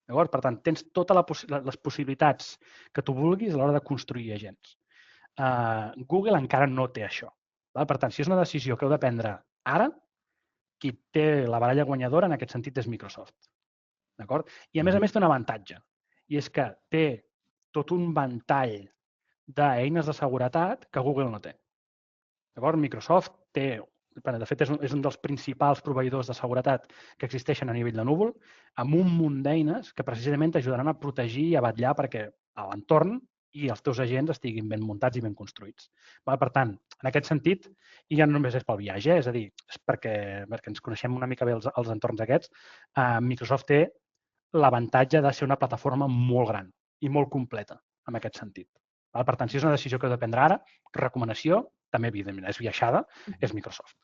Per tant, tens totes les possibilitats que tu vulguis a l'hora de construir agents. Google encara no té això. Per tant, si és una decisió que heu de prendre ara, qui té la baralla guanyadora en aquest sentit és Microsoft. I a més té un avantatge, i és que té tot un ventall d'eines de seguretat que Google no té. Microsoft té, de fet, és un dels principals proveïdors de seguretat que existeixen a nivell de núvol, amb un munt d'eines que precisament t'ajudaran a protegir i a vetllar perquè l'entorn i els teus agents estiguin ben muntats i ben construïts. Per tant, en aquest sentit, i ja no només és pel viatge, és a dir, és perquè ens coneixem una mica bé els entorns aquests, Microsoft té l'avantatge de ser una plataforma molt gran i molt completa en aquest sentit. Per tant, si és una decisió que heu de prendre ara, recomanació, també evidentment és viaixada, és Microsoft.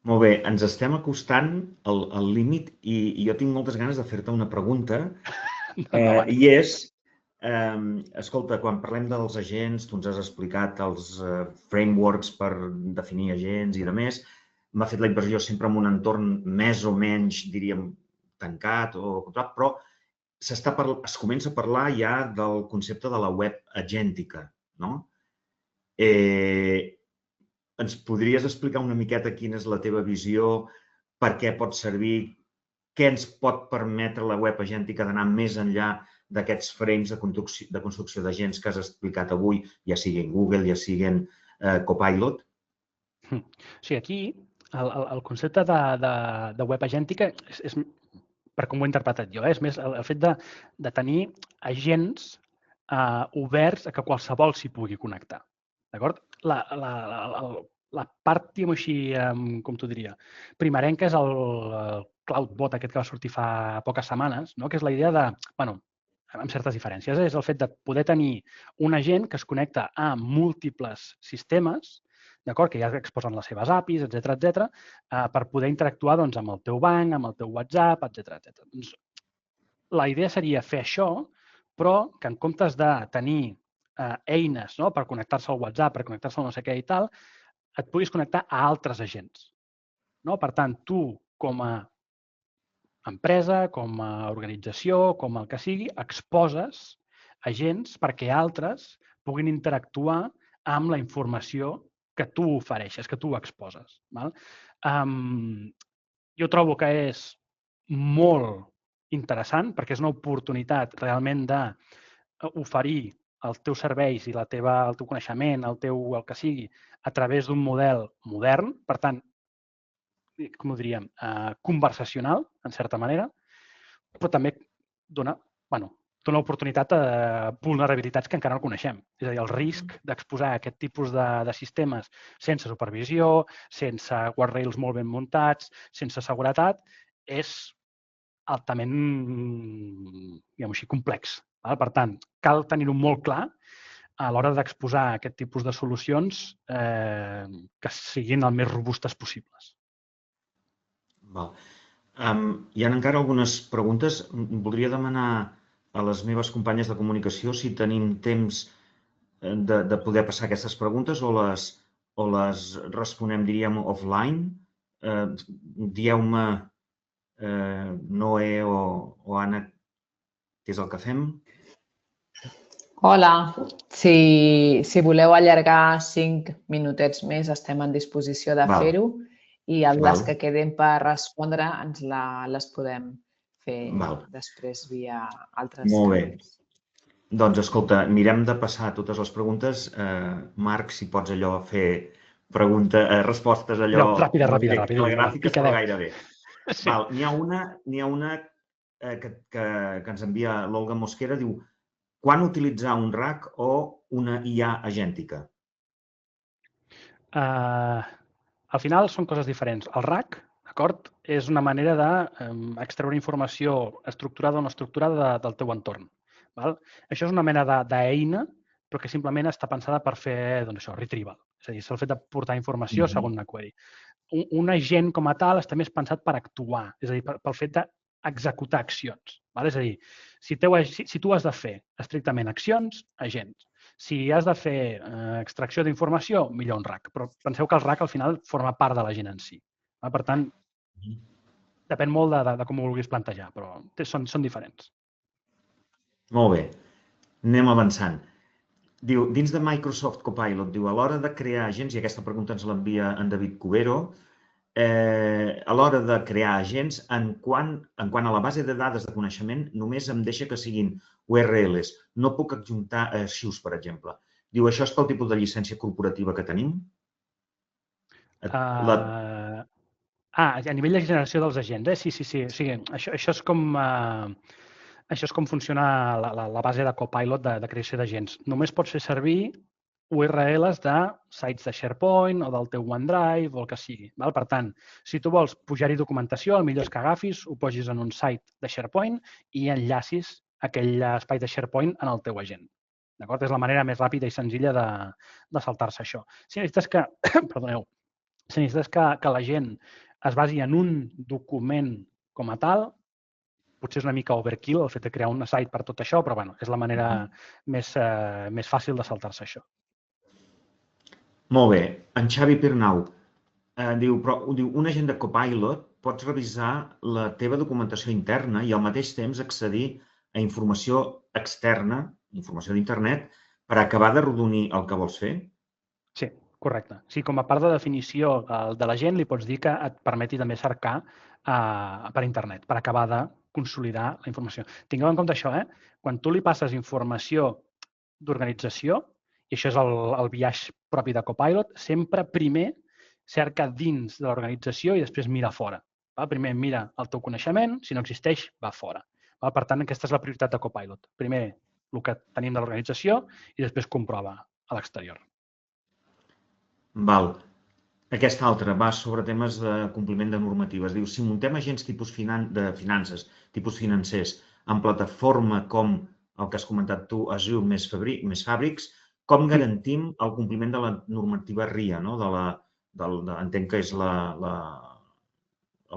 Molt bé, ens estem acostant al límit i jo tinc moltes ganes de fer-te una pregunta i és, escolta, quan parlem dels agents, tu ens has explicat els frameworks per definir agents i demés, m'ha fet la impressió sempre en un entorn més o menys, diríem, tancat o controlat, però es comença a parlar ja del concepte de la web agèntica, no? Ens podries explicar una miqueta quina és la teva visió, per què pot servir, què ens pot permetre la web agèntica d'anar més enllà d'aquests frames de construcció d'agents que has explicat avui, ja siguin Google, ja siguin Copilot? Sí, aquí el concepte de web agèntica és per com ho he interpretat jo, és més el fet de tenir agents oberts a que qualsevol s'hi pugui connectar. D'acord? La part, diguem-ho així, com t'ho diria, primerenca és el CloudBot aquest que va sortir fa poques setmanes, no? Que és la idea de, bueno, amb certes diferències, és el fet de poder tenir un agent que es connecta a múltiples sistemes, d'acord, que ja exposen les seves APIs, etc, per poder interactuar doncs, amb el teu banc, amb el teu WhatsApp, etc. Doncs, la idea seria fer això, però que en comptes de tenir eines, no?, per connectar-se al WhatsApp, per connectar-se al no sé què i tal, et puguis connectar a altres agents. No? Per tant, tu, com a empresa, com a organització, com el que sigui, exposes agents perquè altres puguin interactuar amb la informació que tu ofereixes, que tu exposes. Val? Jo trobo que és molt interessant perquè és una oportunitat realment d'oferir els teus serveis i el teu coneixement, el que sigui, a través d'un model modern, per tant, com ho diríem, conversacional, en certa manera, però també dona oportunitat a vulnerabilitats que encara no coneixem. És a dir, el risc d'exposar aquest tipus de sistemes sense supervisió, sense guardrails molt ben muntats, sense seguretat, és altament, diguem-ho així, complex. Per tant, cal tenir-ho molt clar a l'hora d'exposar aquest tipus de solucions que siguin el més robustes possibles. Val. Hi ha encara algunes preguntes. Voldria demanar a les meves companyes de comunicació si tenim temps de poder passar aquestes preguntes o les responem, diríem, offline. Dieu-me, Noé o Anna, què és el que fem? Hola, si voleu allargar 5 minutets més, estem en disposició de fer-ho i les que queden per respondre ens les podem fer després via altres canals. Molt bé. Doncs, escolta, mirem de passar totes les preguntes. Marc, si pots allò fer respostes allò... Ràpida. Telegràfiques, però gairebé. N'hi ha una que ens envia l'Olga Mosquera, diu: quan utilitzar un RAG o una IA agèntica? Al final són coses diferents. El RAG, d'acord, és una manera d'extreure informació estructurada o no estructurada del teu entorn. Val? Això és una mena d'eina, però que simplement està pensada per fer retrieval. És a dir, és el fet de portar informació segons una query. Un agent com a tal està més pensat per actuar, és a dir, pel fet d'executar accions. És a dir, si tu has de fer estrictament accions, agents. Si has de fer extracció d'informació, millor un RAG. Però penseu que el RAG al final forma part de l'agent en si. Per tant, depèn molt de com ho vulguis plantejar, però són diferents. Molt bé. Anem avançant. Diu, dins de Microsoft Copilot, diu, a l'hora de crear agents, i aquesta pregunta ens l'envia en David Cubero, a l'hora de crear agents, en quant a la base de dades de coneixement, només em deixa que siguin URLs. No puc adjuntar arxius, per exemple. Diu, això és pel tipus de llicència corporativa que tenim? A nivell de generació dels agents, sí. Això és com funciona la base de Copilot de creació d'agents. Només pots fer servir URLs de sites de SharePoint o del teu OneDrive o el que sigui. Per tant, si tu vols pujar-hi documentació, el millor és que agafis, ho posis en un site de SharePoint i enllacis aquell espai de SharePoint en el teu agent. D'acord? És la manera més ràpida i senzilla de saltar-se això. Si necessites que, perdoneu, si necessites que la gent es basi en un document com a tal, potser és una mica overkill el fet de crear un site per tot això, però bueno, és la manera més fàcil de saltar-se això. Molt bé. En Xavi Pirnau diu, un agent de Copilot pots revisar la teva documentació interna i al mateix temps accedir a informació externa, informació d'internet, per acabar de rodonir el que vols fer? Sí, correcte. Sí, com a part de definició de l'agent li pots dir que et permeti també cercar per internet, per acabar de consolidar la informació. Tingueu en compte això, quan tu li passes informació d'organització, i això és el biaix propi de Copilot, sempre primer cerca dins de l'organització i després mira fora. Primer mira el teu coneixement, si no existeix, va fora. Per tant, aquesta és la prioritat de Copilot. Primer el que tenim de l'organització i després comprova a l'exterior. Val. Aquesta altra va sobre temes de compliment de normatives. Diu, si muntem agents tipus de finances, tipus financers, en plataforma com el que has comentat tu, Azure més Fabrics, com garantim el compliment de la normativa RIA, no? Entenc que és el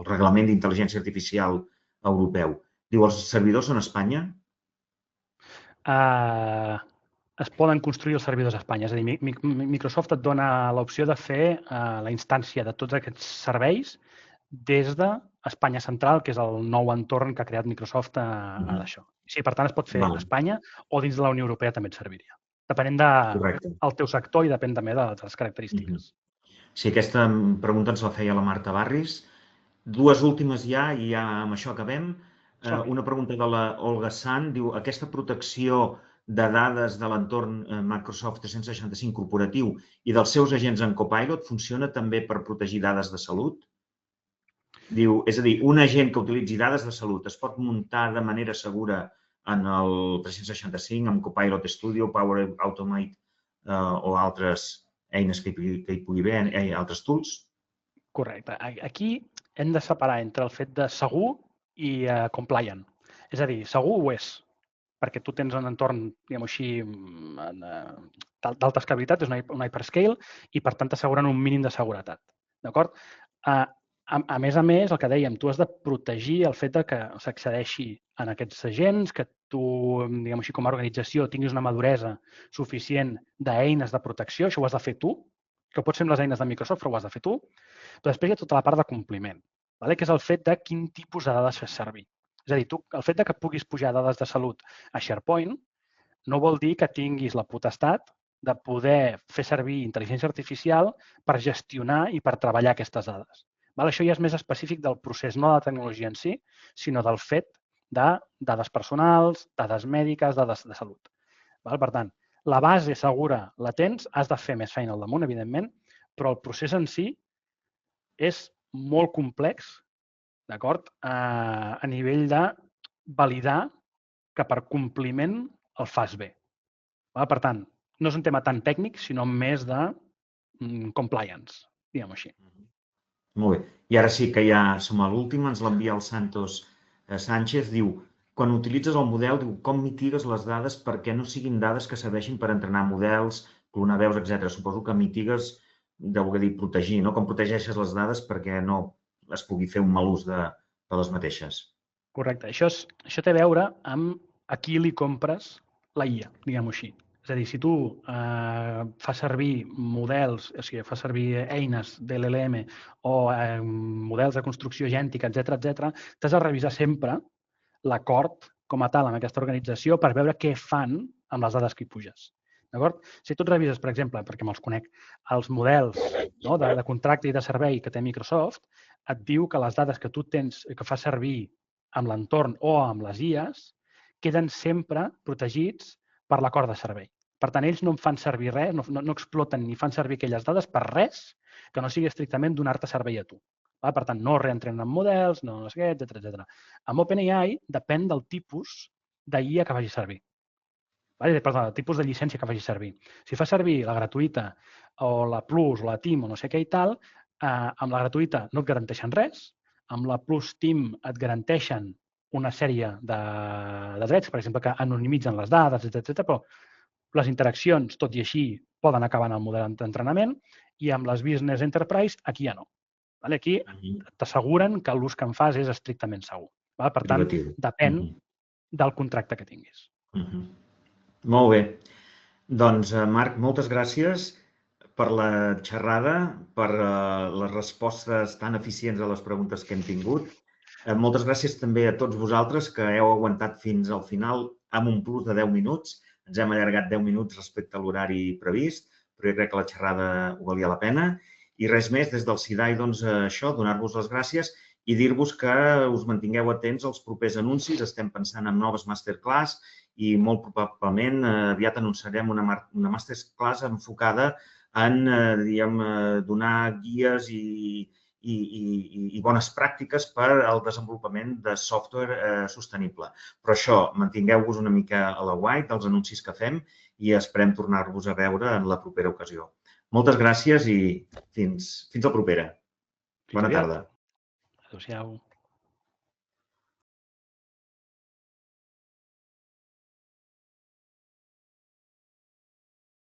Reglament d'Intel·ligència Artificial Europeu. Diu, els servidors són a Espanya? Es poden construir els servidors a Espanya. És a dir, Microsoft et dona l'opció de fer la instància de tots aquests serveis des d'Espanya Central, que és el nou entorn que ha creat Microsoft d'això. Sí, per tant, es pot fer a Espanya o dins de la Unió Europea també et serviria. Depenent del teu sector i depèn també de les característiques. Sí, aquesta pregunta ens la feia la Marta Barris. Dues últimes ja, i ja amb això acabem. Una pregunta de la Olga Sant. Diu, aquesta protecció de dades de l'entorn Microsoft 365 corporatiu i dels seus agents en Copilot funciona també per protegir dades de salut? Diu, és a dir, un agent que utilitzi dades de salut es pot muntar de manera segura en el 365, amb Copilot Studio, Power Automate o altres eines que hi pugui haver, altres tools? Correcte. Aquí hem de separar entre el fet de segur i compliant. És a dir, segur ho és, perquè tu tens un entorn, diguem-ho així, d'alta escalabilitat, és un hyperscale, i per tant t'asseguren un mínim de seguretat. D'acord? A més, el que dèiem, tu has de protegir el fet que s'accedeixi en aquests agents, que tu, diguem-ho així, com a organització, tinguis una maduresa suficient d'eines de protecció, això ho has de fer tu, que pot ser amb les eines de Microsoft, però ho has de fer tu. Però després hi ha tota la part de compliment, que és el fet de quin tipus de dades fes servir. És a dir, el fet que puguis pujar dades de salut a SharePoint no vol dir que tinguis la potestat de poder fer servir intel·ligència artificial per gestionar i per treballar aquestes dades. Això ja és més específic del procés, no de la tecnologia en si, sinó del fet de dades personals, dades mèdiques, dades de salut. Per tant, la base segura la tens, has de fer més feina al damunt, evidentment, però el procés en si és molt complex, d'acord? A nivell de validar que per compliment el fas bé. Per tant, no és un tema tan tècnic, sinó més de compliance, diguem-ho així. Molt bé. I ara sí que ja som a l'últim, ens l'envia el Santos Sánchez, diu, quan utilitzes el model, diu, com mitigues les dades perquè no siguin dades que serveixin per entrenar models, clonar veus, etc. Suposo que mitigues, deu voler dir protegir, no? Com protegeixes les dades perquè no es pugui fer un mal ús de les mateixes. Correcte. Això té a veure amb a qui li compres la IA, diguem-ho així. És a dir, si tu fas servir models, o sigui, fas servir eines de l'LLM o models de construcció agèntica, etc., t'has de revisar sempre l'acord com a tal amb aquesta organització per veure què fan amb les dades que hi puges. D'acord? Si tu et revises, per exemple, perquè me'ls conec, els models de contracte i de servei que té Microsoft, et diu que les dades que tu tens i que fas servir amb l'entorn o amb les IAs queden sempre protegits per l'acord de servei. Per tant, ells no en fan servir res, no exploten ni fan servir aquelles dades per res que no sigui estrictament donar-te servei a tu. Per tant, no reentrenen models, no sé què, etc. Amb OpenAI depèn del tipus d'IA que vagi a servir. Perdó, el tipus de llicència que faci servir. Si fa servir la gratuïta o la Plus o la Team o no sé què i tal, amb la gratuïta no et garanteixen res, amb la Plus Team et garanteixen una sèrie de drets, per exemple, que anonimitzen les dades, etc. Però les interaccions, tot i així, poden acabar en el model d'entrenament i amb les Business Enterprise, aquí ja no. Aquí t'asseguren que l'ús que en fas és estrictament segur. Per tant, depèn del contracte que tinguis. Molt bé. Doncs, Marc, moltes gràcies per la xerrada, per les respostes tan eficients a les preguntes que hem tingut. Moltes gràcies també a tots vosaltres que heu aguantat fins al final amb un plus de 10 minuts. Ens hem allargat 10 minuts respecte a l'horari previst, però jo crec que la xerrada ho valia la pena. I res més, des del CIDAI, doncs això, donar-vos les gràcies i dir-vos que us mantingueu atents als propers anuncis. Estem pensant en noves masterclass i molt probablement aviat anunciarem una masterclass enfocada en donar guies i bones pràctiques per al desenvolupament de software sostenible. Però això, mantingueu-vos una mica a l'aguait dels anuncis que fem i esperem tornar-vos a veure en la propera ocasió. Moltes gràcies i fins la propera. Bona tarda. Adéu-siau.